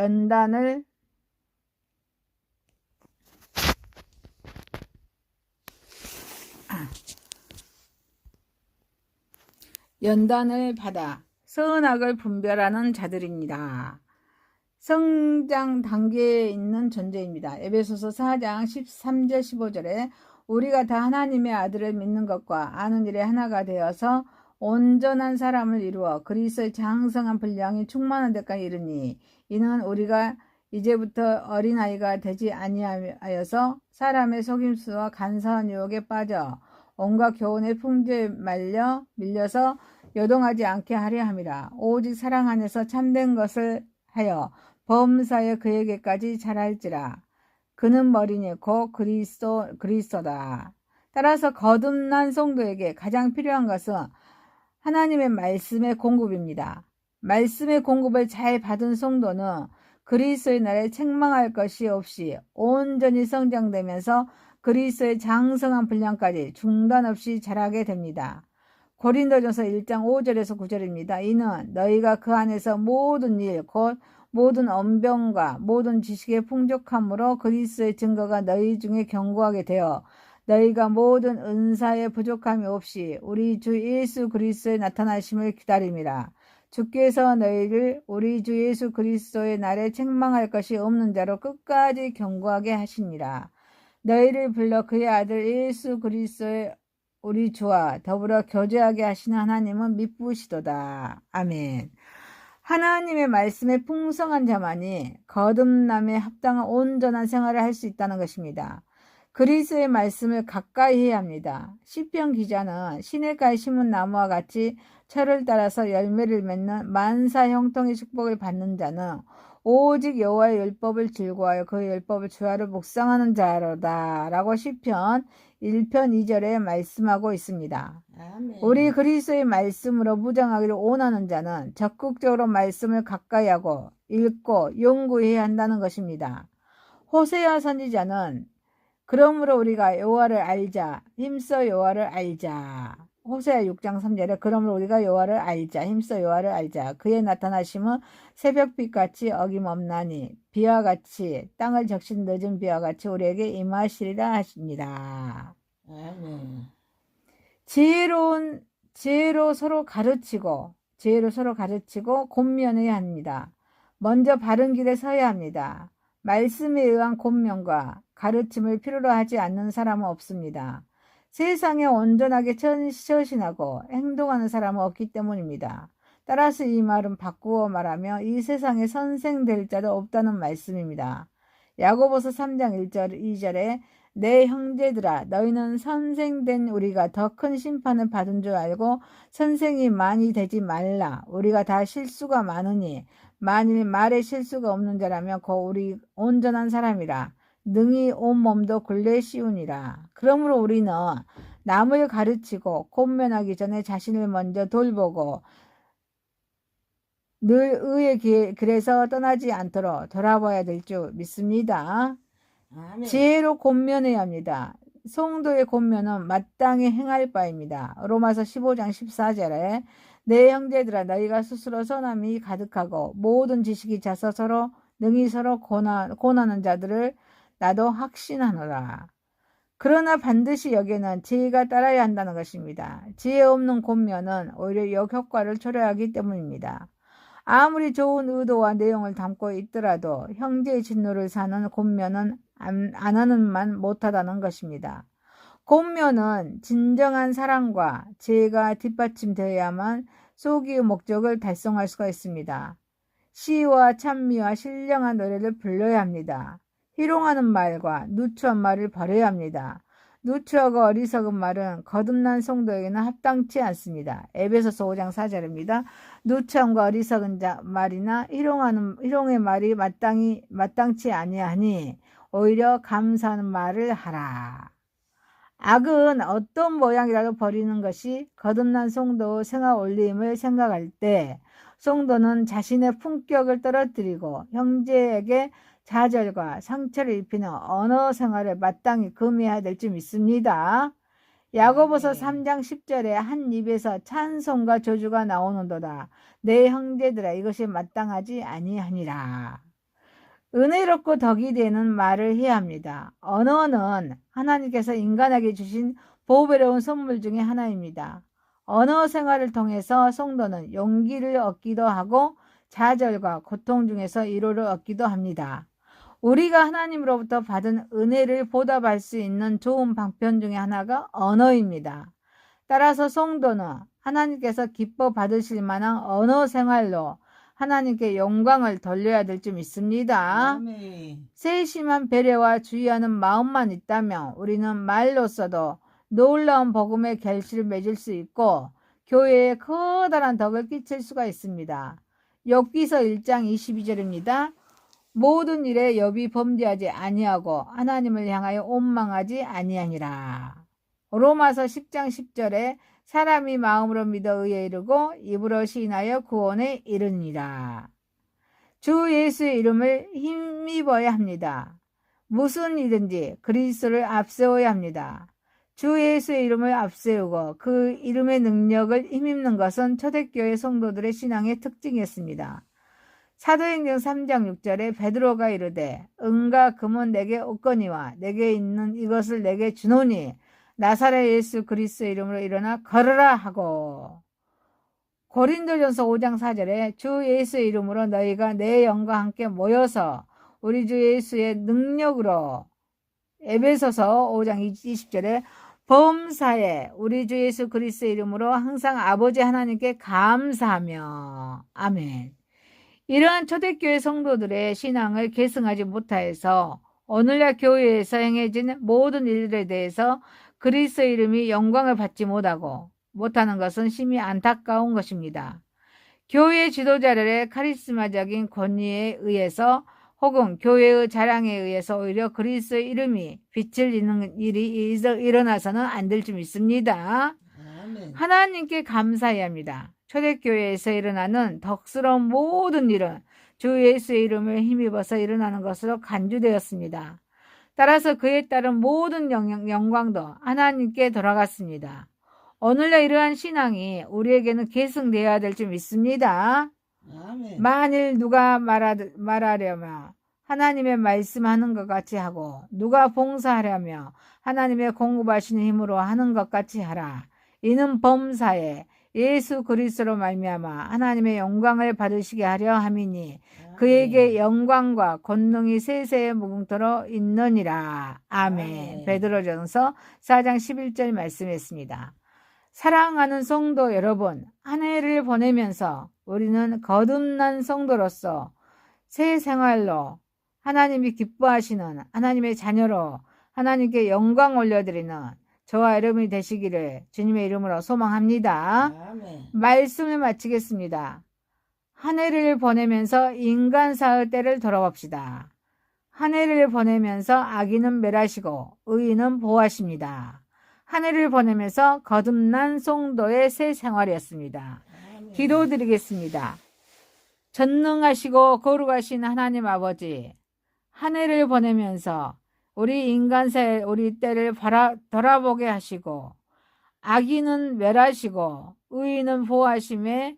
연단을 받아 선악을 분별하는 자들입니다. 성장 단계에 있는 존재입니다. 에베소서 4장 13절 15절에 우리가 다 하나님의 아들을 믿는 것과 아는 일에 하나가 되어서 온전한 사람을 이루어 그리스도의 장성한 분량이 충만한 데까지 이르니 이는 우리가 이제부터 어린아이가 되지 아니하여서 사람의 속임수와 간사한 유혹에 빠져 온갖 교훈의 풍조에 밀려서 요동하지 않게 하려 함이라. 오직 사랑 안에서 참된 것을 하여 범사에 그에게까지 자랄지라. 그는 머리니 곧 그리스도다. 따라서 거듭난 성도에게 가장 필요한 것은 하나님의 말씀의 공급입니다. 말씀의 공급을 잘 받은 성도는 그리스도의 날에 책망할 것이 없이 온전히 성장되면서 그리스도의 장성한 분량까지 중단 없이 자라게 됩니다. 고린도전서 1장 5절에서 9절입니다. 이는 너희가 그 안에서 모든 일 곧 모든 언변과 모든 지식의 풍족함으로 그리스도의 증거가 너희 중에 견고하게 되어 너희가 모든 은사의 부족함이 없이 우리 주 예수 그리스도의 나타나심을 기다림이라. 주께서 너희를 우리 주 예수 그리스도의 날에 책망할 것이 없는 자로 끝까지 견고하게 하시니라. 너희를 불러 그의 아들 예수 그리스도의 우리 주와 더불어 교제하게 하시는 하나님은 미쁘시도다. 아멘. 하나님의 말씀에 풍성한 자만이 거듭남에 합당한 온전한 생활을 할 수 있다는 것입니다. 그리스도의 말씀을 가까이 해야 합니다. 시편 기자는 시냇가에 심은 나무와 같이 철을 따라서 열매를 맺는 만사 형통의 축복을 받는 자는 오직 여호와의 율법을 즐거워하여 그 율법을 주야로 묵상하는 자로다 라고 시편 1편 2절에 말씀하고 있습니다. 아멘. 우리 그리스도의 말씀으로 무장하기를 원하는 자는 적극적으로 말씀을 가까이 하고 읽고 연구해야 한다는 것입니다. 호세아 선지자는 그러므로 우리가 여호와를 알자 힘써 여호와를 알자. 호세아 6장 3절에 그러므로 우리가 여호와를 알자 힘써 여호와를 알자. 그의 나타나심은 새벽빛같이 어김없나니 비와 같이 땅을 적신 늦은 비와 같이 우리에게 임하시리라 하십니다. 아멘. 지혜로 서로 가르치고 권면해야 합니다. 먼저 바른 길에 서야 합니다. 말씀에 의한 권면과 가르침을 필요로 하지 않는 사람은 없습니다. 세상에 온전하게 처신하고 행동하는 사람은 없기 때문입니다. 따라서 이 말은 바꾸어 말하며 이 세상에 선생 될 자도 없다는 말씀입니다. 야고보서 3장 1절 2절에 내 형제들아 너희는 선생된 우리가 더 큰 심판을 받은 줄 알고 선생이 많이 되지 말라. 우리가 다 실수가 많으니 만일 말에 실수가 없는 자라면 곧 우리 온전한 사람이라. 능히 온 몸도 굴레 씌우니라. 그러므로 우리는 남을 가르치고 권면하기 전에 자신을 먼저 돌보고 늘 의의 길에서 떠나지 않도록 돌아봐야 될 줄 믿습니다. 아멘. 지혜로 권면해야 합니다. 성도의 권면은 마땅히 행할 바입니다. 로마서 15장 14절에 내 형제들아 너희가 스스로 선함이 가득하고 모든 지식이 차서 능히 서로 권하는 자들을 나도 확신하노라. 그러나 반드시 여기에는 지혜가 따라야 한다는 것입니다. 지혜 없는 권면은 오히려 역효과를 초래하기 때문입니다. 아무리 좋은 의도와 내용을 담고 있더라도 형제의 진노를 사는 권면은 안 하는만 못하다는 것입니다. 권면은 진정한 사랑과 지혜가 뒷받침되어야만 소기의 목적을 달성할 수가 있습니다. 시와 찬미와 신령한 노래를 불러야 합니다. 희롱하는 말과 누추한 말을 버려야 합니다. 누추하고 어리석은 말은 거듭난 성도에게는 합당치 않습니다. 에베소서 5장 4절입니다. 누추함과 어리석은 말이나 희롱의 말이 마땅치 아니하니 오히려 감사하는 말을 하라. 악은 어떤 모양이라도 버리는 것이 거듭난 성도의 생활 올림을 생각할 때 성도는 자신의 품격을 떨어뜨리고 형제에게 좌절과 상처를 입히는 언어 생활을 마땅히 금해야 될 줄 믿습니다. 야고보서 3장 10절에 한 입에서 찬송과 저주가 나오는도다. 내 형제들아 이것이 마땅하지 아니하니라. 은혜롭고 덕이 되는 말을 해야 합니다. 언어는 하나님께서 인간에게 주신 보배로운 선물 중에 하나입니다. 언어 생활을 통해서 성도는 용기를 얻기도 하고 좌절과 고통 중에서 위로를 얻기도 합니다. 우리가 하나님으로부터 받은 은혜를 보답할 수 있는 좋은 방편 중에 하나가 언어입니다. 따라서 성도는 하나님께서 기뻐 받으실 만한 언어 생활로 하나님께 영광을 돌려야 될 줄 믿습니다. 아멘. 세심한 배려와 주의하는 마음만 있다면 우리는 말로써도 놀라운 복음의 결실을 맺을 수 있고 교회에 커다란 덕을 끼칠 수가 있습니다. 욥기서 1장 22절입니다. 모든 일에 욥이 범죄하지 아니하고 하나님을 향하여 원망하지 아니하니라. 로마서 10장 10절에 사람이 마음으로 믿어 의에 이르고 입으로 시인하여 구원에 이르니라. 주 예수의 이름을 힘입어야 합니다. 무슨 일든지 그리스도를 앞세워야 합니다. 주 예수의 이름을 앞세우고 그 이름의 능력을 힘입는 것은 초대교회 성도들의 신앙의 특징이었습니다. 사도행전 3장 6절에 베드로가 이르되 은과 금은 내게 없거니와 내게 있는 이것을 내게 주노니 나사렛 예수 그리스도의 이름으로 일어나 걸으라 하고, 고린도전서 5장 4절에 주 예수의 이름으로 너희가 내 영과 함께 모여서 우리 주 예수의 능력으로, 에베소서 5장 20절에 범사에 우리 주 예수 그리스도의 이름으로 항상 아버지 하나님께 감사하며. 아멘. 이러한 초대교회 성도들의 신앙을 계승하지 못하여서 오늘날 교회에서 행해진 모든 일들에 대해서 그리스도의 이름이 영광을 받지 못하는 것은 심히 안타까운 것입니다. 교회 지도자들의 카리스마적인 권위에 의해서 혹은 교회의 자랑에 의해서 오히려 그리스도의 이름이 빛을 잃는 일이 일어나서는 안 될 줄 믿습니다. 아멘. 하나님께 감사해야 합니다. 초대교회에서 일어나는 덕스러운 모든 일은 주 예수의 이름을 힘입어서 일어나는 것으로 간주되었습니다. 따라서 그에 따른 모든 영광도 하나님께 돌아갔습니다. 오늘날 이러한 신앙이 우리에게는 계승되어야 될 줄 믿습니다. 아멘. 만일 누가 말하려면 하나님의 말씀하는 것 같이 하고 누가 봉사하려며 하나님의 공급하시는 힘으로 하는 것 같이 하라. 이는 범사에 예수 그리스도로 말미암아 하나님의 영광을 받으시게 하려 함이니 그에게 영광과 권능이 세세에 무궁토록 있느니라. 아멘. 베드로전서 4장 11절 말씀했습니다. 사랑하는 성도 여러분, 한 해를 보내면서 우리는 거듭난 성도로서 새 생활로 하나님이 기뻐하시는 하나님의 자녀로 하나님께 영광 올려드리는 저와 여러분이 되시기를 주님의 이름으로 소망합니다. 아멘. 말씀을 마치겠습니다. 한 해를 보내면서 인간사의 때를 돌아봅시다. 한 해를 보내면서 악인은 멸하시고 의인은 보호하십니다. 한 해를 보내면서 거듭난 성도의 새 생활이었습니다. 아멘. 기도드리겠습니다. 전능하시고 거룩하신 하나님 아버지, 한 해를 보내면서 우리 인간사의 우리 때를 돌아보게 하시고 악인은 멸하시고 의인은 보호하심에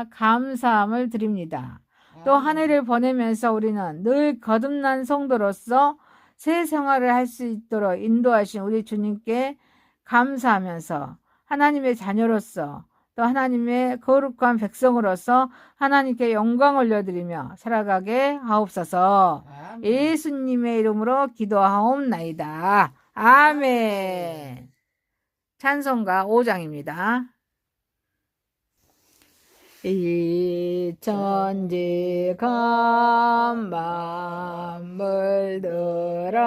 감사함을 드립니다. 또 한 해를 보내면서 우리는 늘 거듭난 성도로서 새 생활을 할 수 있도록 인도하신 우리 주님께 감사하면서 하나님의 자녀로서 또 하나님의 거룩한 백성으로서 하나님께 영광 올려드리며 살아가게 하옵소서. 아멘. 예수님의 이름으로 기도하옵나이다. 아멘. 찬송가 5장입니다. 이 천지간 만물 들어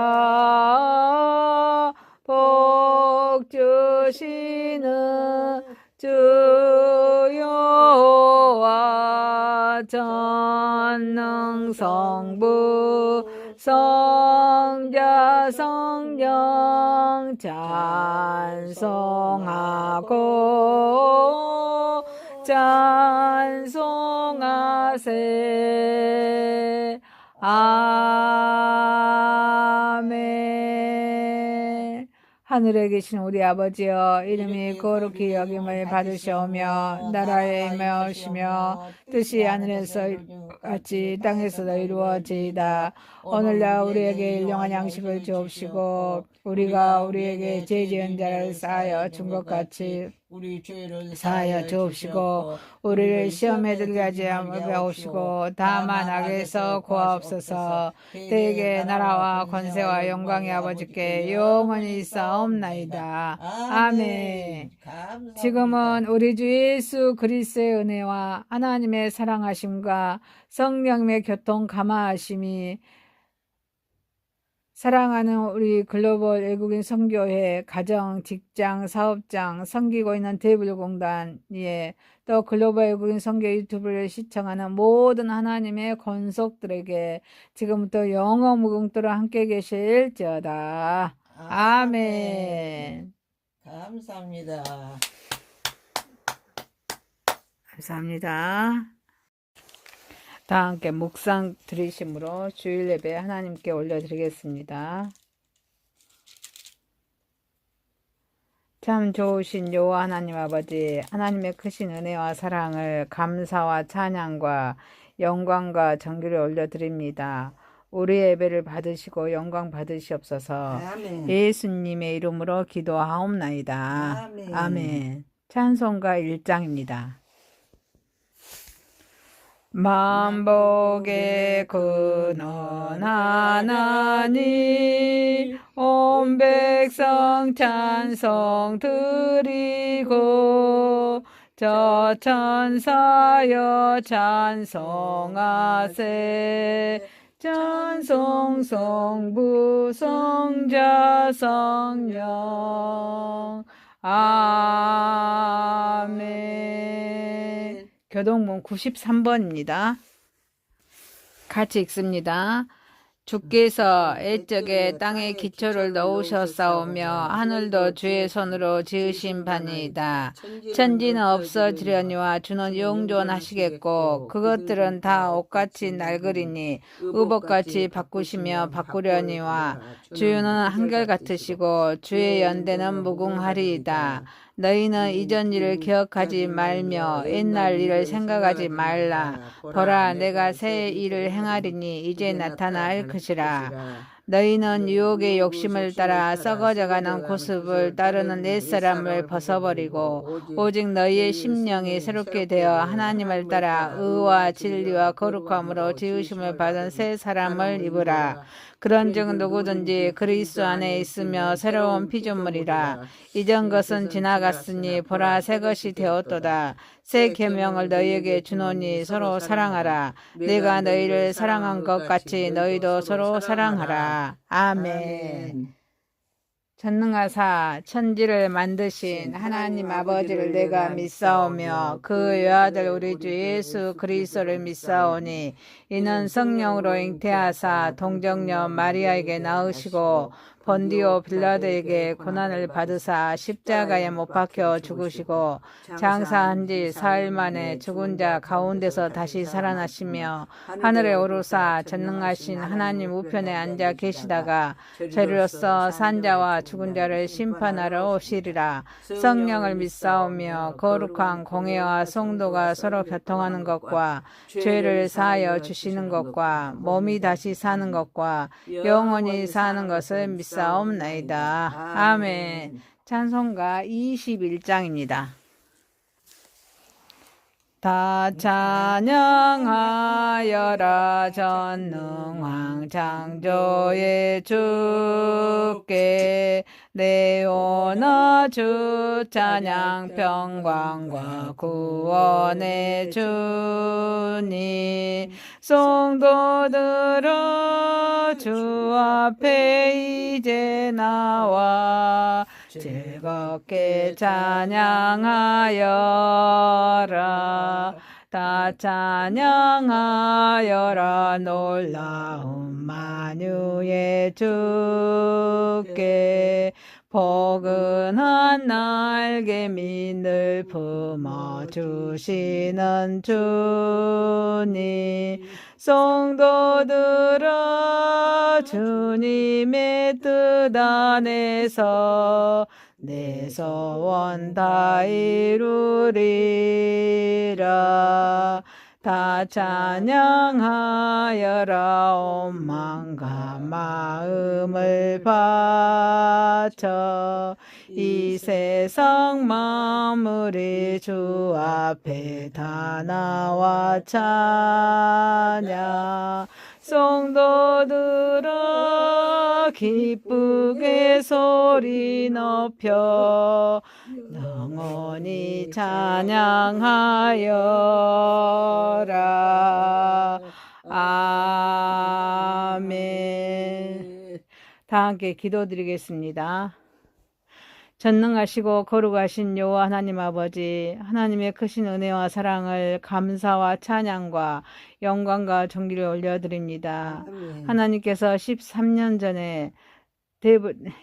복 주시는 주 여호와 전능성부 성자 성령 찬송하세. 아멘. 하늘에 계신 우리 아버지여, 이름이 거룩히 여김을 받으시오며 나라에 임하오시며 뜻이 하늘에서 같이 땅에서도 이루어지이다. 오늘날 우리에게 일용할 양식을 주옵시고 우리가 우리에게 죄 지은 자를 사하여 준 것 같이 우리 죄를 사하여 주옵시고 우리를 시험에 들게 하지 않게 하옵시고 다만 악에서 구하옵소서. 대개 나라와 권세와 영광이 아버지께 영원히 있사옵나이다. 아멘. 감사합니다. 지금은 우리 주 예수 그리스도의 은혜와 하나님의 사랑하심과 성령의 교통 감화하심이 사랑하는 우리 글로벌 외국인 선교회 가정, 직장, 사업장 섬기고 있는 대불공단에 또 글로벌 외국인 선교 유튜브를 시청하는 모든 하나님의 권속들에게 지금부터 영원 무궁토록 함께 계실지어다. 아멘. 감사합니다. 감사합니다. 다 함께 묵상 드리심으로 주일 예배 하나님께 올려드리겠습니다. 참 좋으신 여호와 하나님 아버지, 하나님의 크신 은혜와 사랑을 감사와 찬양과 영광과 정기를 올려드립니다. 우리의 예배를 받으시고 영광 받으시옵소서. 아멘. 예수님의 이름으로 기도하옵나이다. 아멘. 아멘. 찬송가 1장입니다. 만복의 근원 하나님 온 백성 찬송 드리고 저 천사여 찬송하세. 찬송 성부 성자 성령. 아멘. 교동문 93번입니다. 같이 읽습니다. 주께서 애적에 땅에 기초를 넣으셨사오며 하늘도 주의 손으로 지으신 바니이다. 천지는 없어지려니와 주는 영존하시겠고 그것들은 다 옷같이 낡으리니 의복같이 바꾸시며 바꾸려니와 주는 한결같으시고 주의 연대는 무궁하리이다. 너희는 이전 일을 기억하지 말며 옛날 일을 생각하지 말라. 보라, 내가 새 일을 행하리니 이제 나타날 것이라. 너희는 유혹의 욕심을 따라 썩어져가는 고습을 따르는 옛사람을 벗어버리고 오직 너희의 심령이 새롭게 되어 하나님을 따라 의와 진리와 거룩함으로 지으심을 받은 새 사람을 입으라. 그런즉 누구든지 그리스도 안에 있으며 새로운 피조물이라. 이전 것은 지나갔으니 보라 새 것이 되었도다. 새 계명을 너희에게 주노니 서로 사랑하라. 내가 너희를 사랑한 것 같이 너희도 서로 사랑하라. 믿사옵나이다. 아멘. 전능하사 천지를 만드신 하나님 아버지를 내가 믿사오며 그 외아들 우리 주 예수 그리스도를 믿사오니 이는 성령으로 잉태하사 동정녀 마리아에게 낳으시고 본디오 빌라도에게 고난을 받으사 십자가에 못 박혀 죽으시고 장사한 지 사흘 만에 죽은 자 가운데서 다시 살아나시며 하늘에 오르사 전능하신 하나님 우편에 앉아 계시다가 죄로서 산자와 죽은 자를 심판하러 오시리라. 성령을 믿사오며 거룩한 공회와 성도가 서로 교통하는 것과 죄를 사하여 주시는 것과 몸이 다시 사는 것과 영원히 사는 것을 믿사옵나이다. 아멘. 찬송가 21장입니다. 다 찬양하여라 전능왕 창조의 주께 내오나 주 찬양 평강과 구원의 주님 성도들아 주 앞에 이제 나와 즐겁게 찬양하여라. 다 찬양하여라. 놀라운 만유의 주께 포근한 날개 민을 품어주시는 주님 성도들아 주님의 뜻 안에서 내 소원 다 이루리라. 다 찬양하여라. 온 마음과 마음을 바쳐 이 세상 만물이 주 앞에 다 나와 찬양 성도들아 기쁘게 소리 높여 영원히 찬양하여라. 아멘. 다 함께 기도드리겠습니다. 전능하시고 거룩하신 여호와 하나님 아버지, 하나님의 크신 은혜와 사랑을 감사와 찬양과 영광과 존귀를 올려드립니다. 하나님께서 13년 전에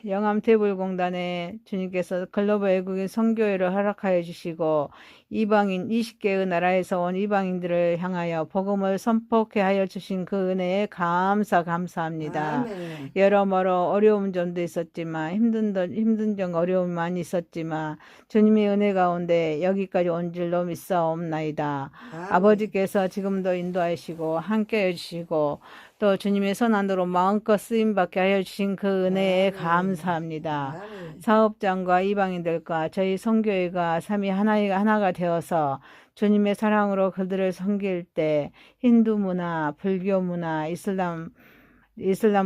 영암 대불공단에 주님께서 글로벌 외국인 선교회를 허락하여 주시고 이방인 20개의 나라에서 온 이방인들을 향하여 복음을 선포케 하여 주신 그 은혜에 감사합니다. 아멘. 여러모로 어려운 점도 있었지만 힘든 점 어려움이 많이 있었지만 주님의 은혜 가운데 여기까지 온 줄로 믿사옵나이다. 아버지께서 지금도 인도하시고 함께 해주시고 또 주님의 선한도로 마음껏 쓰임받게 하여 주신 그 은혜에 감사합니다. 사업장과 이방인들과 저희 선교회가 삼위 하나가 되어서 주님의 사랑으로 그들을 섬길 때 힌두 문화, 불교 문화, 이슬람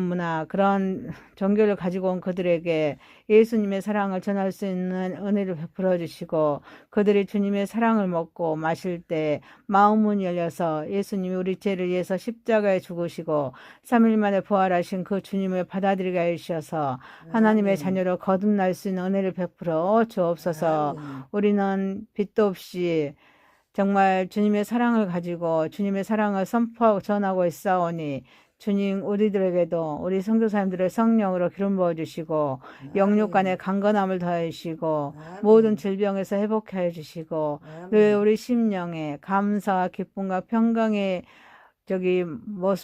문화 그런 종교를 가지고 온 그들에게 예수님의 사랑을 전할 수 있는 은혜를 베풀어 주시고 그들이 주님의 사랑을 먹고 마실 때 마음문이 열려서 예수님이 우리 죄를 위해서 십자가에 죽으시고 3일 만에 부활하신 그 주님을 받아들이게 해주셔서 하나님의 자녀로 거듭날 수 있는 은혜를 베풀어 주옵소서. 우리는 빛도 없이 정말 주님의 사랑을 가지고 주님의 사랑을 선포하고 전하고 있사오니 주님 우리들에게도 우리 선교사님들의 성령으로 기름 부어주시고 영육간의 강건함을 더해주시고 모든 질병에서 회복해 하여 주시고 늘 우리 심령에 감사와 기쁨과 평강의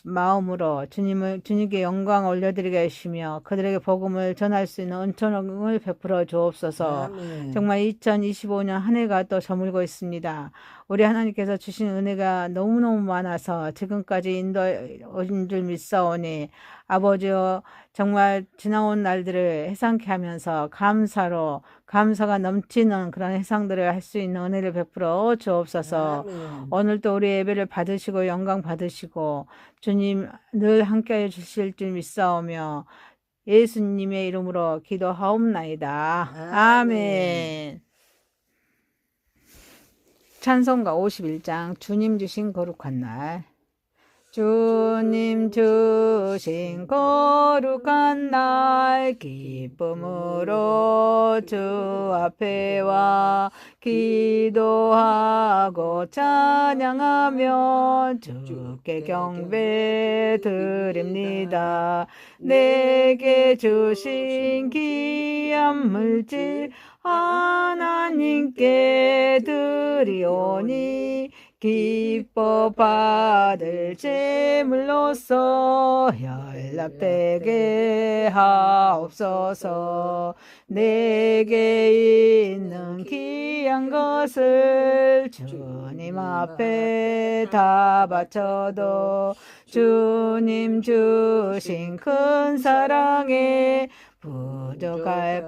마음으로 주님께 영광 올려드리게 하시며 그들에게 복음을 전할 수 있는 은총을 베풀어 주옵소서. 정말 2025년 한 해가 또 저물고 있습니다. 우리 하나님께서 주신 은혜가 너무너무 많아서 지금까지 인도하신 줄 믿사오니 아버지여 정말 지나온 날들을 해상케 하면서 감사가 넘치는 그런 해상들을 할 수 있는 은혜를 베풀어 주옵소서. 오늘도 우리 예배를 받으시고 영광 받으시고 주님 늘 함께해 주실 줄 믿사오며 예수님의 이름으로 기도하옵나이다. 아멘. 찬송가 51장 주님 주신 거룩한 날. 주님 주신 거룩한 날 기쁨으로 주 앞에 와 기도하고 찬양하며 주께 경배 드립니다. 내게 주신 귀한 물질 하나님께 드리오니 기뻐 받을 제물로서 연락되게 하옵소서. 내게 있는 귀한 것을 주님 앞에 다 바쳐도 주님 주신 큰 사랑에 부족할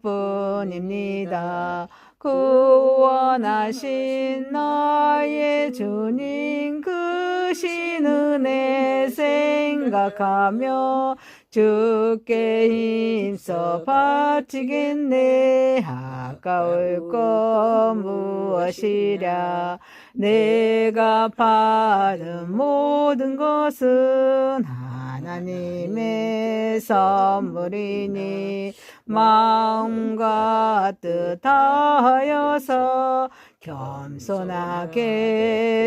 것뿐입니다. 구원하신 나의 주님 크신 은혜 생각하며 주께 힘써 바치겠네. 아까울 것 무엇이랴. 내가 받은 모든 것은 하나님의 선물이니 마음과 뜻 다하여서 겸손하게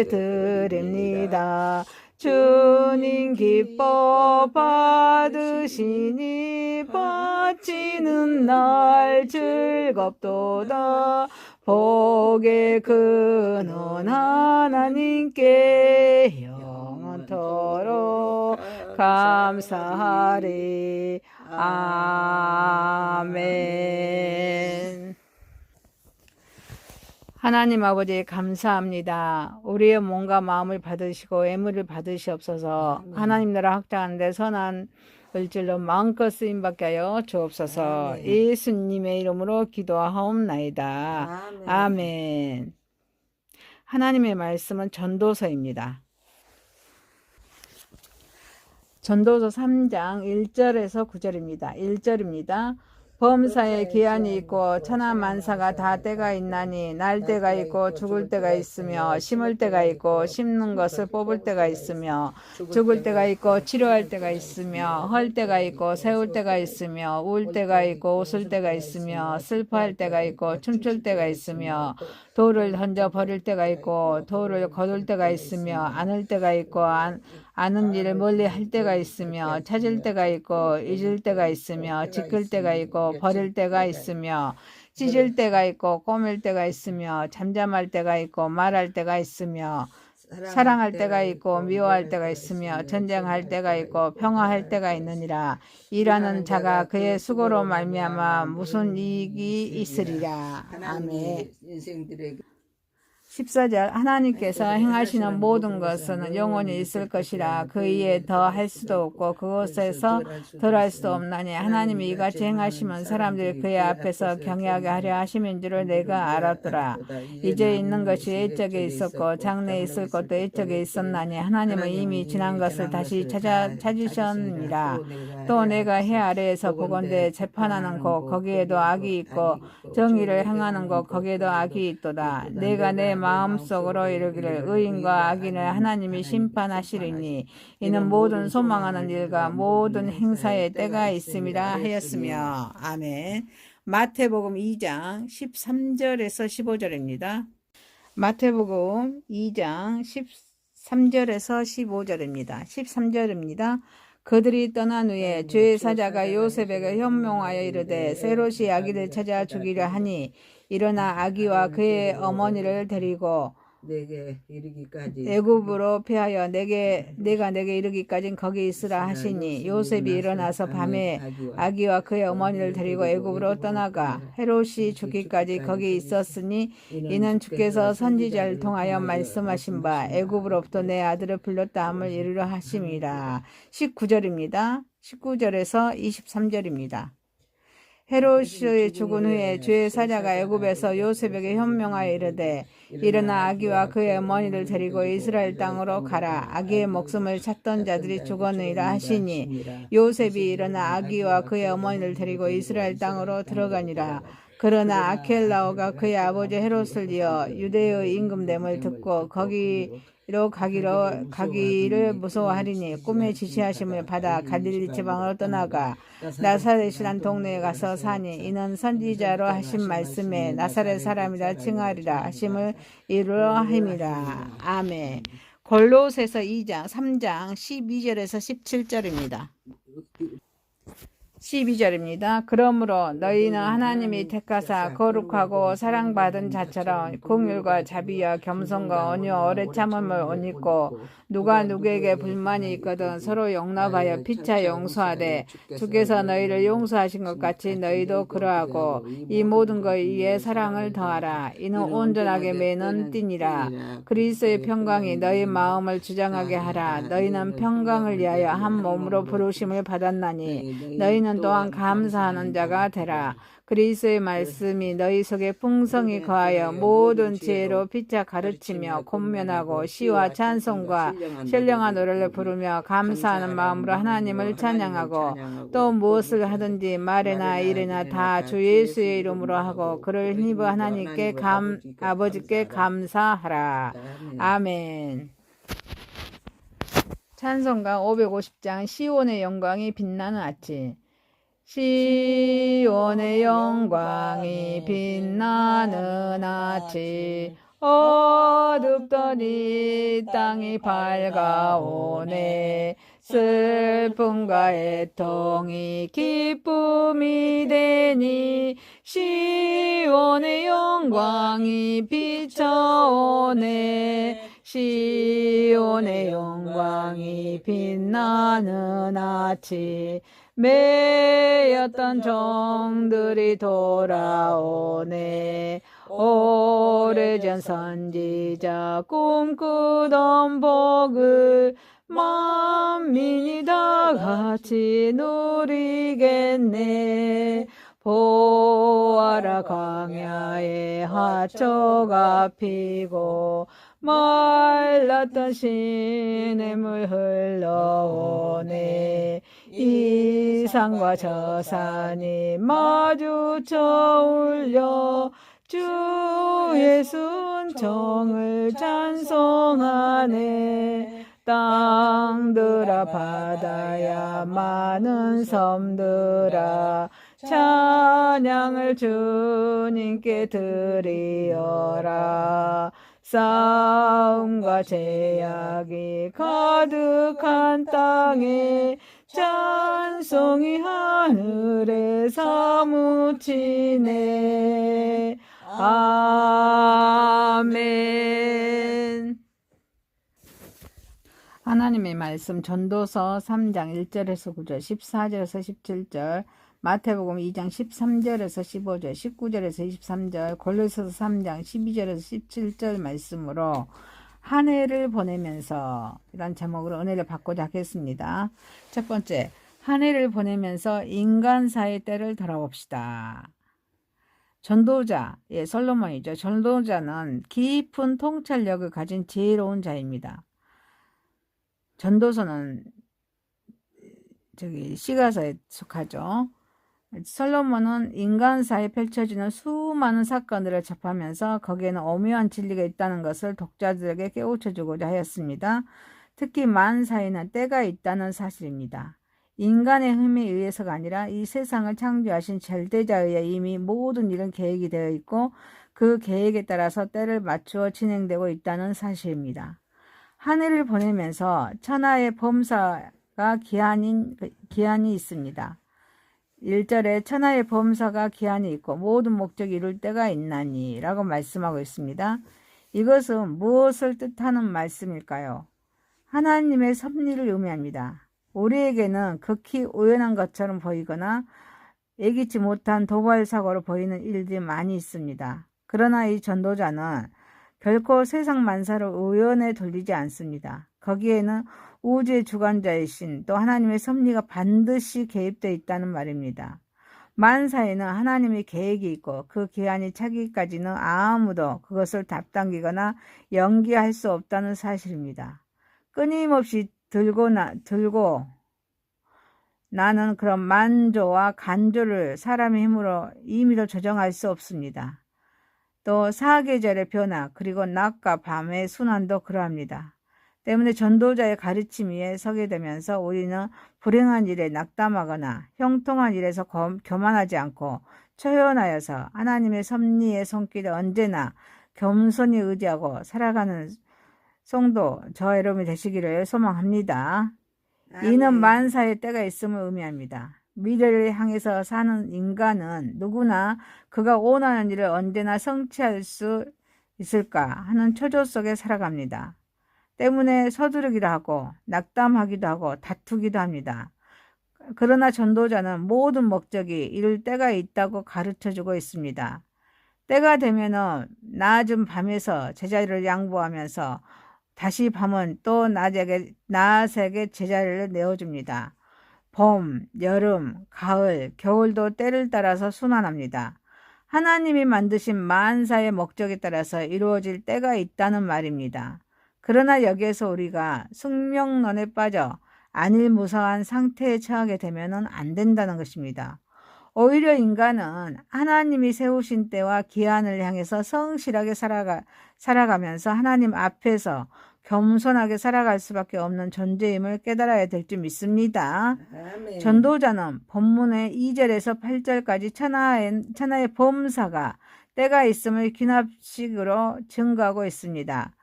드립니다. 주님 기뻐 받으시니 바치는 날 즐겁도다. 복의 근원 하나님께 영원토록 감사하리. 아멘. 하나님 아버지 감사합니다. 우리의 몸과 마음을 받으시고 애물을 받으시옵소서. 하나님 나라 확장하는데 선한 을질로 마음껏 쓰임받게 하여 주옵소서. 예수님의 이름으로 기도하옵나이다. 아멘. 하나님의 말씀은 전도서입니다. 전도서 3장 1절에서 9절입니다. 1절입니다. 범사에 기한이 있고 천하만사가 다 때가 있나니 날 때가 있고 죽을 때가 있으며 심을 때가 있고 심는 것을 뽑을 때가 있으며 죽을 때가 있고 치료할 때가 있으며 헐 때가 있고 세울 때가 있으며 울 때가 있고 웃을 때가 있으며 슬퍼할 때가 있고 춤출 때가 있으며 돌을 던져 버릴 때가 있고 돌을 거둘 때가 있으며 안을 때가 있고 아는 일을 멀리 할 때가 있으며 찾을 때가 있고 잊을 때가 있으며 지킬 때가 있고 버릴 때가 있으며 찢을 때가 있고 꼬맬 때가 있으며 잠잠할 때가 있고 말할 때가 있으며 사랑할 때가 있고 미워할 때가 있으며 전쟁할 때가 있고 평화할 때가 있느니라. 일하는 자가 그의 수고로 말미암아 무슨 이익이 있으리라. 아멘. 14절 하나님께서 행하시는 모든 것은 영원히 있을 것이라. 그 이에 더 할 수도 없고 그곳에서 덜 할 수도 없나니 하나님이 이같이 행하시면 사람들이 그의 앞에서 경외하게 하려 하심인 줄을 내가 알았더라. 이제 있는 것이 옛적에 있었고 장래에 있을 것도 옛적에 있었나니 하나님은 이미 지난 것을 다시 찾으셨느니라. 또 내가 해 아래에서 보건대 재판하는 곳 거기에도 악이 있고 정의를 행하는 곳 거기에도 악이 있도다. 내가 내 마음속으로 이르기를 의인과 악인을 하나님이 심판하시리니 이는 모든 소망하는 일과 모든 행사의 때가 있음이라 하였으며. 아멘. 마태복음 2장 13절에서 15절입니다. 마태복음 2장 13절에서 15절입니다. 13절입니다. 그들이 떠난 후에 주의 사자가 요셉에게 현명하여 이르되 세롯이 아기를 찾아 죽이려 하니 일어나 아기와 그의 어머니를 데리고 내게 이르기까지 애굽으로 피하여 내가 내게 이르기까지 거기 있으라 하시니 요셉이 일어나서 밤에 아기와 그의 어머니를 데리고 애굽으로 떠나가 헤롯이 죽기까지 거기 있었으니 이는 주께서 선지자를 통하여 말씀하신 바 애굽으로부터 내 아들을 불렀다 함을 이루려 하심이라. 19절입니다. 19절에서 23절입니다. 헤롯이 죽은 후에 주의 사자가 애굽에서 요셉에게 현명하여 이르되 일어나 아기와 그의 어머니를 데리고 이스라엘 땅으로 가라. 아기의 목숨을 찾던 자들이 죽었느니라 하시니 요셉이 일어나 아기와 그의 어머니를 데리고 이스라엘 땅으로 들어가니라. 그러나 아켈라오가 그의 아버지 헤롯을 이어 유대의 임금됨을 듣고 거기로 가기를 무서워하리니 꿈에 지시하심을 받아 갈릴리 지방으로 떠나가 나사렛이란 동네에 가서 사니 이는 선지자로 하신 말씀에 나사렛 사람이라 칭하리라 하심을 이루려 함이라. 아멘. 골로새서 2장 3장 12절에서 17절입니다. 12절입니다. 그러므로 너희는 하나님이 택하사 거룩하고 사랑받은 자처럼 긍휼과 자비와 겸손과 온유와 오래 참음을 옷 입고 누가 누구에게 불만이 있거든 서로 용납하여 피차 용서하되 주께서 너희를 용서하신 것 같이 너희도 그러하고 이 모든 것 위에 사랑을 더하라. 이는 온전하게 매는 띠니라. 그리스도의 평강이 너희 마음을 주장하게 하라. 너희는 평강을 위하여 한 몸으로 부르심을 받았나니 너희는 또한 감사하는 자가 되라. 그리스도의 말씀이 너희 속에 풍성히 거하여 모든 지혜로 피차 가르치며 권면하고 시와 찬송과 신령한 노래를 부르며 감사하는 마음으로 하나님을 찬양하고 또 무엇을 하든지 말이나 일이나 다 주 예수의 이름으로 하고 그를 힘입어 하나님께 아버지께 감사하라. 아멘. 찬송가 550장 시온의 영광이 빛나는 아침. 시온의 영광이 빛나는 아침 어둡던 이 땅이 밝아오네. 슬픔과 애통이 기쁨이 되니 시온의 영광이 비춰오네. 시온의 영광이 빛나는 아침 매였던 종들이 돌아오네. 오래전 선지자 꿈꾸던 복을 만민이 다 같이 누리겠네. 보아라 광야에 하초가 피고 말랐던 시냇물 흘러오네. 이 산과 저 산이 마주쳐 울려 주 예수 은총을 찬송하네. 땅들아 바다야 많은 섬들아 찬양을 주님께 드리어라. 싸움과 제약이 가득한 땅에 찬송이 하늘에 사무치네. 아멘. 하나님의 말씀 전도서 3장 1절에서 9절 14절에서 17절 마태복음 2장 13절에서 15절 19절에서 23절 골로새서 3장 12절에서 17절 말씀으로 한 해를 보내면서 이런 제목으로 은혜를 받고자 하겠습니다. 첫 번째, 한 해를 보내면서 인간사의 때를 돌아봅시다. 전도자, 솔로몬이죠. 전도자는 깊은 통찰력을 가진 지혜로운 자입니다. 전도서는 시가서에 속하죠. 솔로몬은 인간사에 펼쳐지는 수많은 사건들을 접하면서 거기에는 오묘한 진리가 있다는 것을 독자들에게 깨우쳐주고자 하였습니다. 특히 만사에는 때가 있다는 사실입니다. 인간의 힘에 의해서가 아니라 이 세상을 창조하신 절대자에 의해 이미 모든 일은 계획이 되어 있고 그 계획에 따라서 때를 맞추어 진행되고 있다는 사실입니다. 한 해를 보내면서 천하의 범사가 기한이 있습니다. 1절에 천하의 범사가 기한이 있고 모든 목적이 이룰 때가 있나니 라고 말씀하고 있습니다. 이것은 무엇을 뜻하는 말씀일까요? 하나님의 섭리를 의미합니다. 우리에게는 극히 우연한 것처럼 보이거나 예기치 못한 도발사고로 보이는 일들이 많이 있습니다. 그러나 이 전도자는 결코 세상 만사를 우연에 돌리지 않습니다. 거기에는 우주의 주관자이신 또 하나님의 섭리가 반드시 개입되어 있다는 말입니다. 만사에는 하나님의 계획이 있고 그 기한이 차기까지는 아무도 그것을 앞당기거나 연기할 수 없다는 사실입니다. 끊임없이 들고 나는 그런 만조와 간조를 사람의 힘으로 임의로 조정할 수 없습니다. 또 사계절의 변화 그리고 낮과 밤의 순환도 그러합니다. 때문에 전도자의 가르침 위에 서게 되면서 우리는 불행한 일에 낙담하거나 형통한 일에서 교만하지 않고 초연하여서 하나님의 섭리의 손길에 언제나 겸손히 의지하고 살아가는 성도 저와 여러분이 되시기를 소망합니다. 이는 아멘. 만사의 때가 있음을 의미합니다. 미래를 향해서 사는 인간은 누구나 그가 원하는 일을 언제나 성취할 수 있을까 하는 초조 속에 살아갑니다. 때문에 서두르기도 하고 낙담하기도 하고 다투기도 합니다. 그러나 전도자는 모든 목적이 이룰 때가 있다고 가르쳐주고 있습니다. 때가 되면은 낮은 밤에서 제자리를 양보하면서 다시 밤은 또 낮에게 제자리를 내어줍니다. 봄, 여름, 가을, 겨울도 때를 따라서 순환합니다. 하나님이 만드신 만사의 목적에 따라서 이루어질 때가 있다는 말입니다. 그러나 여기에서 우리가 숙명론에 빠져 안일무사한 상태에 처하게 되면 안 된다는 것입니다. 오히려 인간은 하나님이 세우신 때와 기한을 향해서 성실하게 살아가면서 하나님 앞에서 겸손하게 살아갈 수밖에 없는 존재임을 깨달아야 될 줄 믿습니다. 아멘. 전도자는 본문의 2절에서 8절까지 천하의 범사가 때가 있음을 기납식으로 증거하고 있습니다.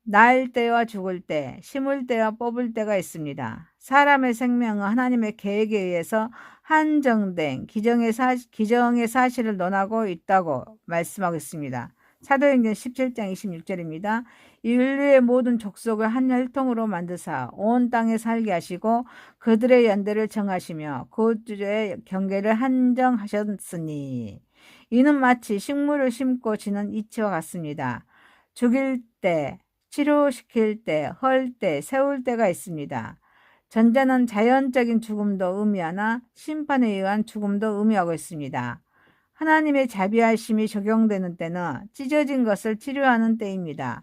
날 때와 죽을 때, 심을 때와 뽑을 때가 있습니다. 사람의 생명은 하나님의 계획에 의해서 한정된 기정의 사실을 논하고 있다고 말씀하고 있습니다. 사도행전 17장 26절입니다. 인류의 모든 족속을 한 혈통으로 만드사 온 땅에 살게 하시고 그들의 연대를 정하시며 그들의 경계를 한정하셨으니 이는 마치 식물을 심고 지는 이치와 같습니다. 죽일 때, 치료시킬 때, 헐 때, 세울 때가 있습니다. 전자는 자연적인 죽음도 의미하나 심판에 의한 죽음도 의미하고 있습니다. 하나님의 자비하심이 적용되는 때는 찢어진 것을 치료하는 때입니다.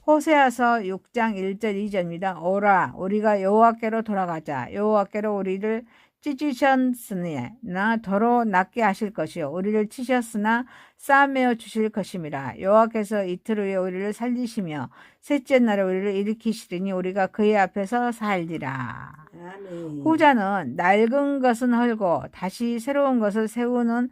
호세아서 6장 1절 2절입니다. 오라 우리가 여호와께로 돌아가자. 여호와께로 우리를 찢으셨으나 더러 낫게 하실 것이요 우리를 치셨으나 싸매어 주실 것임이라. 여호와께서 이틀 후에 우리를 살리시며 셋째 날에 우리를 일으키시리니 우리가 그의 앞에서 살리라. 아멘. 후자는 낡은 것은 헐고 다시 새로운 것을 세우는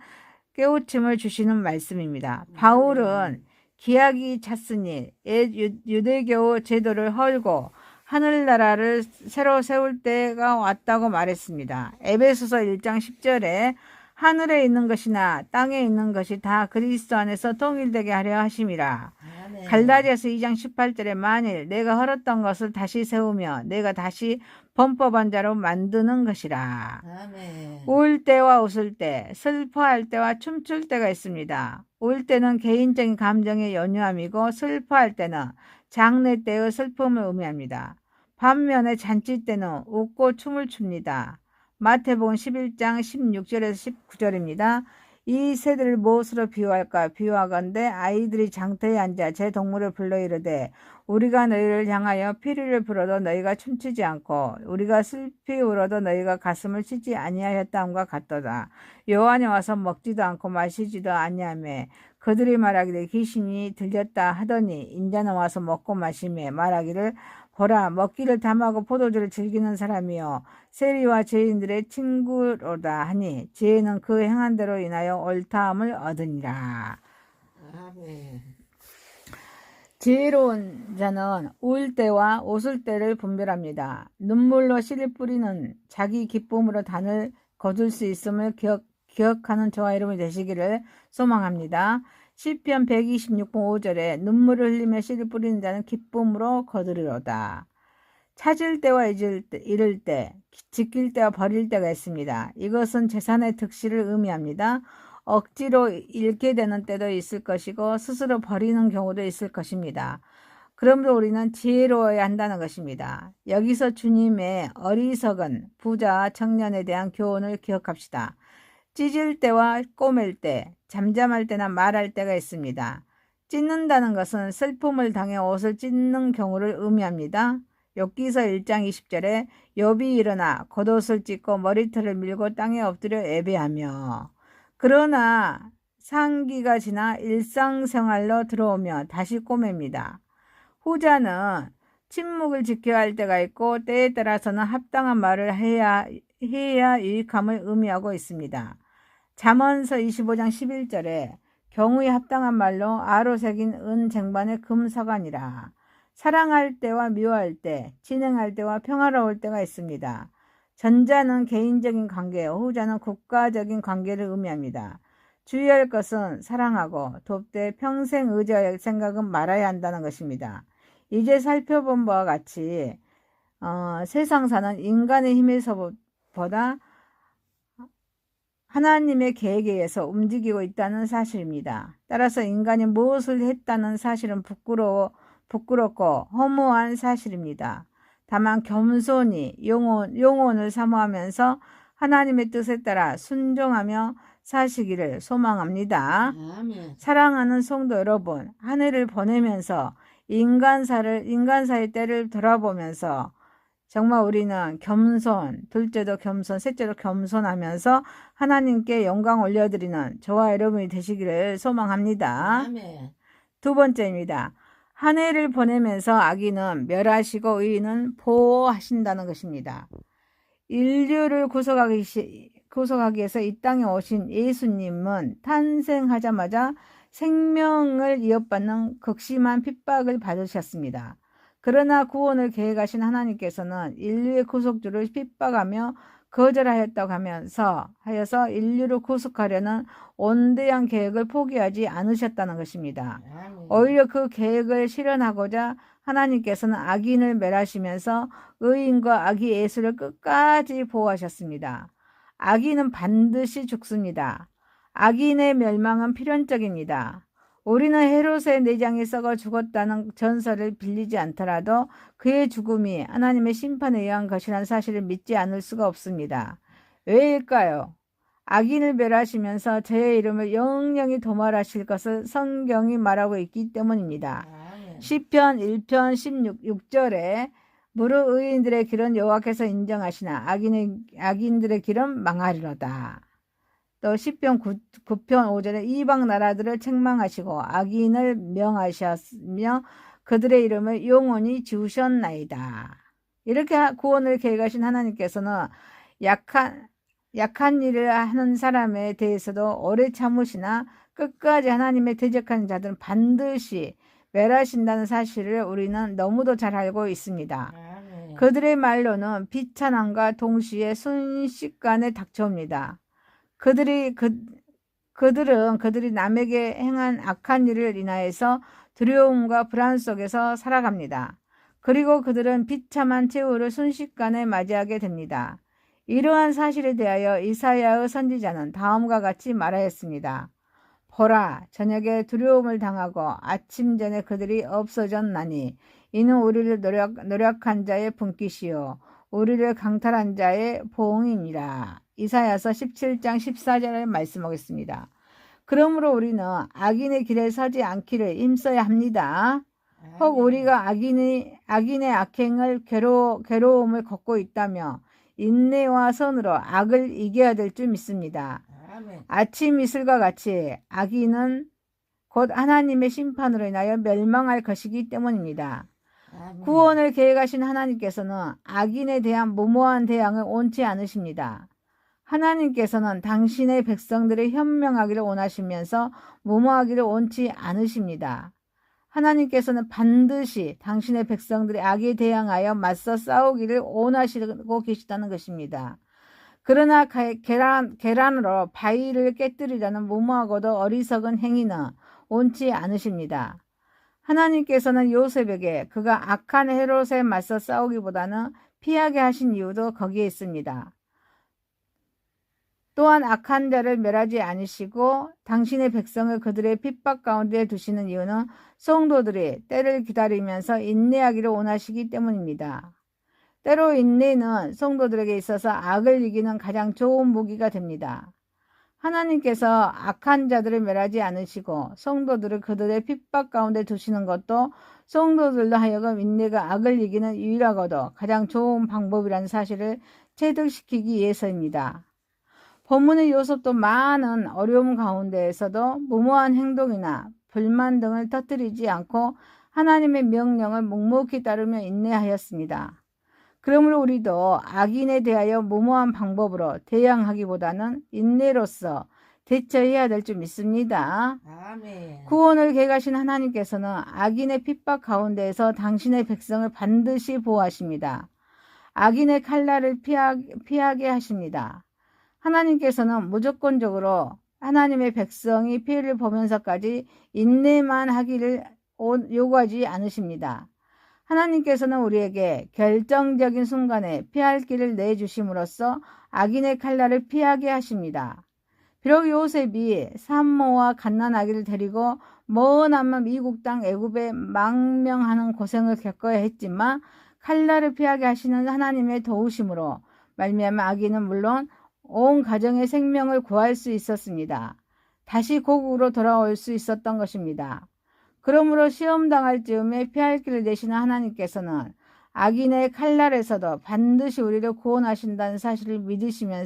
깨우침을 주시는 말씀입니다. 바울은 기약이 찼으니 유대교 제도를 헐고 하늘나라를 새로 세울 때가 왔다고 말했습니다. 에베소서 1장 10절에 하늘에 있는 것이나 땅에 있는 것이 다 그리스도 안에서 통일되게 하려 하심이라. 아멘. 갈라디아서 2장 18절에 만일 내가 헐었던 것을 다시 세우며 내가 다시 범법한 자로 만드는 것이라. 아멘. 울 때와 웃을 때, 슬퍼할 때와 춤출 때가 있습니다. 울 때는 개인적인 감정의 연유함이고 슬퍼할 때는 장례 때의 슬픔을 의미합니다. 반면에 잔치 때는 웃고 춤을 춥니다. 마태복음 11장 16절에서 19절입니다. 이 세대를 무엇으로 비유할까? 비유하건대 아이들이 장터에 앉아 제 동물을 불러 이르되 우리가 너희를 향하여 피리를 불어도 너희가 춤추지 않고 우리가 슬피 울어도 너희가 가슴을 치지 아니하였다함과 같도다. 요한이 와서 먹지도 않고 마시지도 아니하며 그들이 말하기를 귀신이 들렸다 하더니 인자는 와서 먹고 마시며 말하기를 보라 먹기를 탐하고 포도주를 즐기는 사람이요 세리와 죄인들의 친구로다 하니 죄는 그 행한 대로 인하여 옳다함을 얻으니라. 아멘. 지혜로운 자는 울 때와 웃을 때를 분별합니다. 눈물로 씨를 뿌리는 자기 기쁨으로 단을 거둘 수 있음을 기억하는 저와 여러분이 되시기를 소망합니다. 시편 126편 5절에 눈물을 흘리며 씨를 뿌리는 자는 기쁨으로 거두리로다. 찾을 때와 잃을 때, 지킬 때와 버릴 때가 있습니다. 이것은 재산의 득실을 의미합니다. 억지로 잃게 되는 때도 있을 것이고 스스로 버리는 경우도 있을 것입니다. 그러므로 우리는 지혜로워야 한다는 것입니다. 여기서 주님의 어리석은 부자와 청년에 대한 교훈을 기억합시다. 찢을 때와 꼬맬 때, 잠잠할 때나 말할 때가 있습니다. 찢는다는 것은 슬픔을 당해 옷을 찢는 경우를 의미합니다. 욥기서 1장 20절에 욥이 일어나 겉옷을 찢고 머리털을 밀고 땅에 엎드려 예배하며, 그러나 상기가 지나 일상생활로 들어오며 다시 꼬맵니다. 후자는 침묵을 지켜야 할 때가 있고 때에 따라서는 합당한 말을 해야 유익함을 의미하고 있습니다. 잠언서 25장 11절에 경우에 합당한 말로 아로 새긴 은 쟁반의 금사관이라. 사랑할 때와 미워할 때, 진행할 때와 평화로울 때가 있습니다. 전자는 개인적인 관계, 후자는 국가적인 관계를 의미합니다. 주의할 것은 사랑하고 돕되 평생 의지할 생각은 말아야 한다는 것입니다. 이제 살펴본 바와 같이 세상사는 인간의 힘에서보다 하나님의 계획에 의해서 움직이고 있다는 사실입니다. 따라서 인간이 무엇을 했다는 사실은 부끄럽고 허무한 사실입니다. 다만 겸손히 영혼을 사모하면서 하나님의 뜻에 따라 순종하며 사시기를 소망합니다. 아멘. 사랑하는 성도 여러분, 한 해를 보내면서 인간사의 때를 돌아보면서 정말 우리는 겸손, 둘째도 겸손, 셋째도 겸손하면서 하나님께 영광 올려드리는 저와 여러분이 되시기를 소망합니다. 아멘. 두 번째입니다. 한 해를 보내면서 악인은 멸하시고 의인은 보호하신다는 것입니다. 인류를 구속하기 위해서 이 땅에 오신 예수님은 탄생하자마자 생명을 이어받는 극심한 핍박을 받으셨습니다. 그러나 구원을 계획하신 하나님께서는 인류의 구속주를 핍박하며 거절하였다고 하여서 인류를 구속하려는 온대한 계획을 포기하지 않으셨다는 것입니다. 아멘. 오히려 그 계획을 실현하고자 하나님께서는 악인을 멸하시면서 의인과 악의 예수를 끝까지 보호하셨습니다. 악인은 반드시 죽습니다. 악인의 멸망은 필연적입니다. 우리는 헤롯의 내장이 썩어 죽었다는 전설을 빌리지 않더라도 그의 죽음이 하나님의 심판에 의한 것이라는 사실을 믿지 않을 수가 없습니다. 왜일까요? 악인을 멸하시면서 저의 이름을 영영히 도말하실 것을 성경이 말하고 있기 때문입니다. 아멘. 시편 1편 16절에 무릇 의인들의 길은 여호와께서 인정하시나 악인들의 길은 망하리로다. 또 시편 9편 5절에 이방 나라들을 책망하시고 악인을 명하셨으며 그들의 이름을 영원히 지우셨나이다. 이렇게 구원을 계획하신 하나님께서는 약한 일을 하는 사람에 대해서도 오래 참으시나 끝까지 하나님의 대적하는 자들은 반드시 멸하신다는 사실을 우리는 너무도 잘 알고 있습니다. 아멘. 그들의 말로는 비천함과 동시에 순식간에 닥쳐옵니다. 그들이 남에게 행한 악한 일을 인하여서 두려움과 불안 속에서 살아갑니다. 그리고 그들은 비참한 최후를 순식간에 맞이하게 됩니다. 이러한 사실에 대하여 이사야의 선지자는 다음과 같이 말하였습니다. 보라, 저녁에 두려움을 당하고 아침 전에 그들이 없어졌나니 이는 우리를 노력한 자의 분깃이요 우리를 강탈한 자의 보응이니라. 이사야서 17장 14절을 말씀하겠습니다. 그러므로 우리는 악인의 길에 서지 않기를 힘써야 합니다. 혹 우리가 악인의 악행을 괴로움을 걷고 있다며 인내와 선으로 악을 이겨야 될 줄 믿습니다. 아멘. 아침 이슬과 같이 악인은 곧 하나님의 심판으로 인하여 멸망할 것이기 때문입니다. 아멘. 구원을 계획하신 하나님께서는 악인에 대한 무모한 대항을 원치 않으십니다. 하나님께서는 당신의 백성들이 현명하기를 원하시면서 무모하기를 원치 않으십니다. 하나님께서는 반드시 당신의 백성들이 악에 대항하여 맞서 싸우기를 원하시고 계시다는 것입니다. 그러나 계란으로 바위를 깨뜨리려는 무모하고도 어리석은 행위는 원치 않으십니다. 하나님께서는 요셉에게 그가 악한 헤롯에 맞서 싸우기보다는 피하게 하신 이유도 거기에 있습니다. 또한 악한 자를 멸하지 않으시고 당신의 백성을 그들의 핍박 가운데 두시는 이유는 성도들이 때를 기다리면서 인내하기를 원하시기 때문입니다. 때로 인내는 성도들에게 있어서 악을 이기는 가장 좋은 무기가 됩니다. 하나님께서 악한 자들을 멸하지 않으시고 성도들을 그들의 핍박 가운데 두시는 것도 성도들로 하여금 인내가 악을 이기는 유일하고도 가장 좋은 방법이라는 사실을 체득시키기 위해서입니다. 본문의 요셉도 많은 어려움 가운데에서도 무모한 행동이나 불만 등을 터뜨리지 않고 하나님의 명령을 묵묵히 따르며 인내하였습니다. 그러므로 우리도 악인에 대하여 무모한 방법으로 대항하기보다는 인내로서 대처해야 될 줄 믿습니다. 아멘. 구원을 계획하신 하나님께서는 악인의 핍박 가운데에서 당신의 백성을 반드시 보호하십니다. 악인의 칼날을 피하게 하십니다. 하나님께서는 무조건적으로 하나님의 백성이 피해를 보면서까지 인내만 하기를 요구하지 않으십니다. 하나님께서는 우리에게 결정적인 순간에 피할 길을 내주심으로써 악인의 칼날을 피하게 하십니다. 비록 요셉이 산모와 갓난아기를 데리고 먼 미국 땅 애굽에 망명하는 고생을 겪어야 했지만 칼날을 피하게 하시는 하나님의 도우심으로 말미암아 아기는 물론 온 가정의 생명을 구할 수 있었습니다. 다시 고국으로 돌아올 수 있었던 것입니다. 그러므로 시험 당할 즈음에 피할 길을 내시는 하나님께서는 악인의 칼날에서도 반드시 우리를 구원하신다는 사실을 믿으시는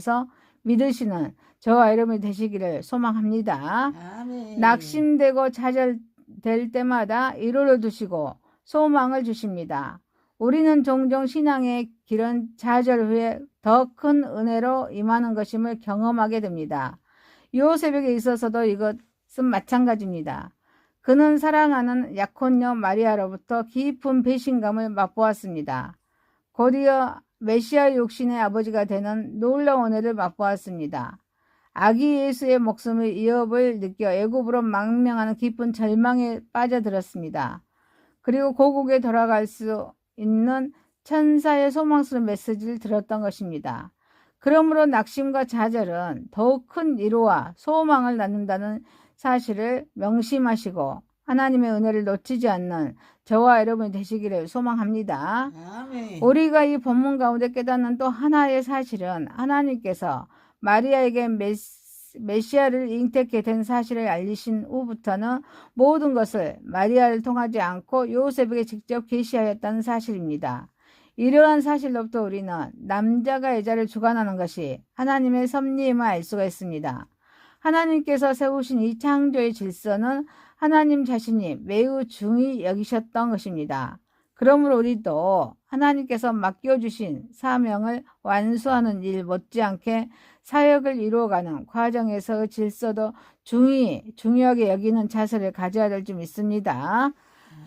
저와 여러분이 되시기를 소망합니다. 아멘. 낙심되고 좌절될 때마다 위로를 두시고 소망을 주십니다. 우리는 종종 신앙의 길은 좌절 후에 더 큰 은혜로 임하는 것임을 경험하게 됩니다. 요셉에게 있어서도 이것은 마찬가지입니다. 그는 사랑하는 약혼녀 마리아로부터 깊은 배신감을 맛보았습니다. 곧이어 메시아 육신의 아버지가 되는 놀라운 은혜를 맛보았습니다. 아기 예수의 목숨의 위협을 느껴 애굽으로 망명하는 깊은 절망에 빠져들었습니다. 그리고 고국에 돌아갈 수 있는 천사의 소망스러운 메시지를 들었던 것입니다. 그러므로 낙심과 좌절은 더욱 큰 위로와 소망을 낳는다는 사실을 명심하시고 하나님의 은혜를 놓치지 않는 저와 여러분이 되시기를 소망합니다. 아멘. 우리가 이 본문 가운데 깨닫는 또 하나의 사실은 하나님께서 마리아에게 메시아를 잉태케 된 사실을 알리신 후부터는 모든 것을 마리아를 통하지 않고 요셉에게 직접 계시하였다는 사실입니다. 이러한 사실로부터 우리는 남자가 여자를 주관하는 것이 하나님의 섭리임을 알 수가 있습니다. 하나님께서 세우신 이 창조의 질서는 하나님 자신이 매우 중히 여기셨던 것입니다. 그러므로 우리도 하나님께서 맡겨주신 사명을 완수하는 일 못지않게 사역을 이루어가는 과정에서 질서도 중요하게 여기는 자세를 가져야 될 줄 믿습니다.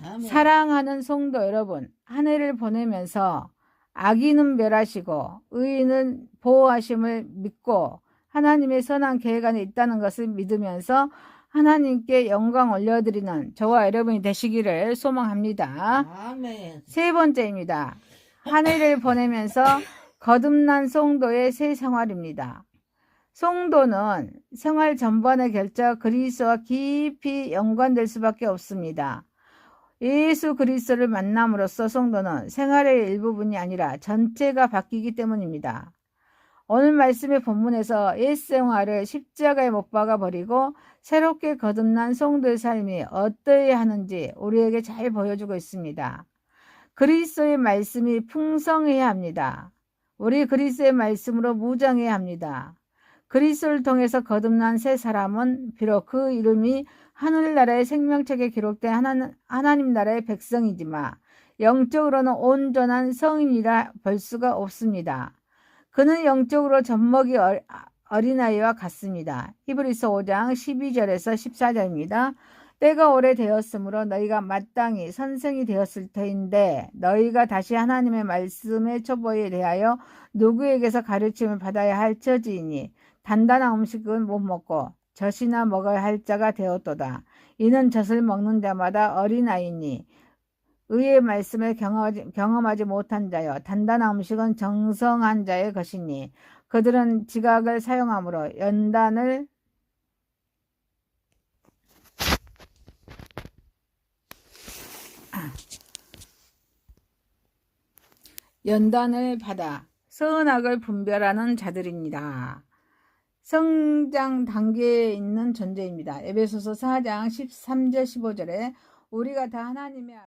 아멘. 사랑하는 성도 여러분, 한 해를 보내면서 악인은 멸하시고 의인은 보호하심을 믿고 하나님의 선한 계획 안에 있다는 것을 믿으면서 하나님께 영광 올려드리는 저와 여러분이 되시기를 소망합니다. 아멘. 세 번째입니다. 한 해를 보내면서 거듭난 성도의 새 생활입니다. 성도는 생활 전반의 결자가 그리스도와 깊이 연관될 수밖에 없습니다. 예수 그리스도를 만남으로써 성도는 생활의 일부분이 아니라 전체가 바뀌기 때문입니다. 오늘 말씀의 본문에서 옛 생활을 십자가에 못 박아 버리고 새롭게 거듭난 성도의 삶이 어떠해야 하는지 우리에게 잘 보여주고 있습니다. 그리스도의 말씀이 풍성해야 합니다. 우리 그리스도의 말씀으로 무장해야 합니다. 그리스도를 통해서 거듭난 새 사람은 비록 그 이름이 하늘나라의 생명책에 기록된 하나님 나라의 백성이지만 영적으로는 온전한 성인이라 볼 수가 없습니다. 그는 영적으로 젖먹이 어린아이와 같습니다. 히브리서 5장 12절에서 14절입니다. 때가 오래되었으므로 너희가 마땅히 선생이 되었을 터인데 너희가 다시 하나님의 말씀의 초보에 대하여 누구에게서 가르침을 받아야 할 처지이니 단단한 음식은 못 먹고 젖이나 먹어야 할 자가 되었도다. 이는 젖을 먹는 자마다 어린아이니 의의 말씀을 경험하지 못한 자여 단단한 음식은 정성한 자의 것이니 그들은 지각을 사용함으로 연단을 받아 선악을 분별하는 자들입니다. 성장 단계에 있는 존재입니다. 에베소서 4장 13절 15절에 우리가 다 하나님의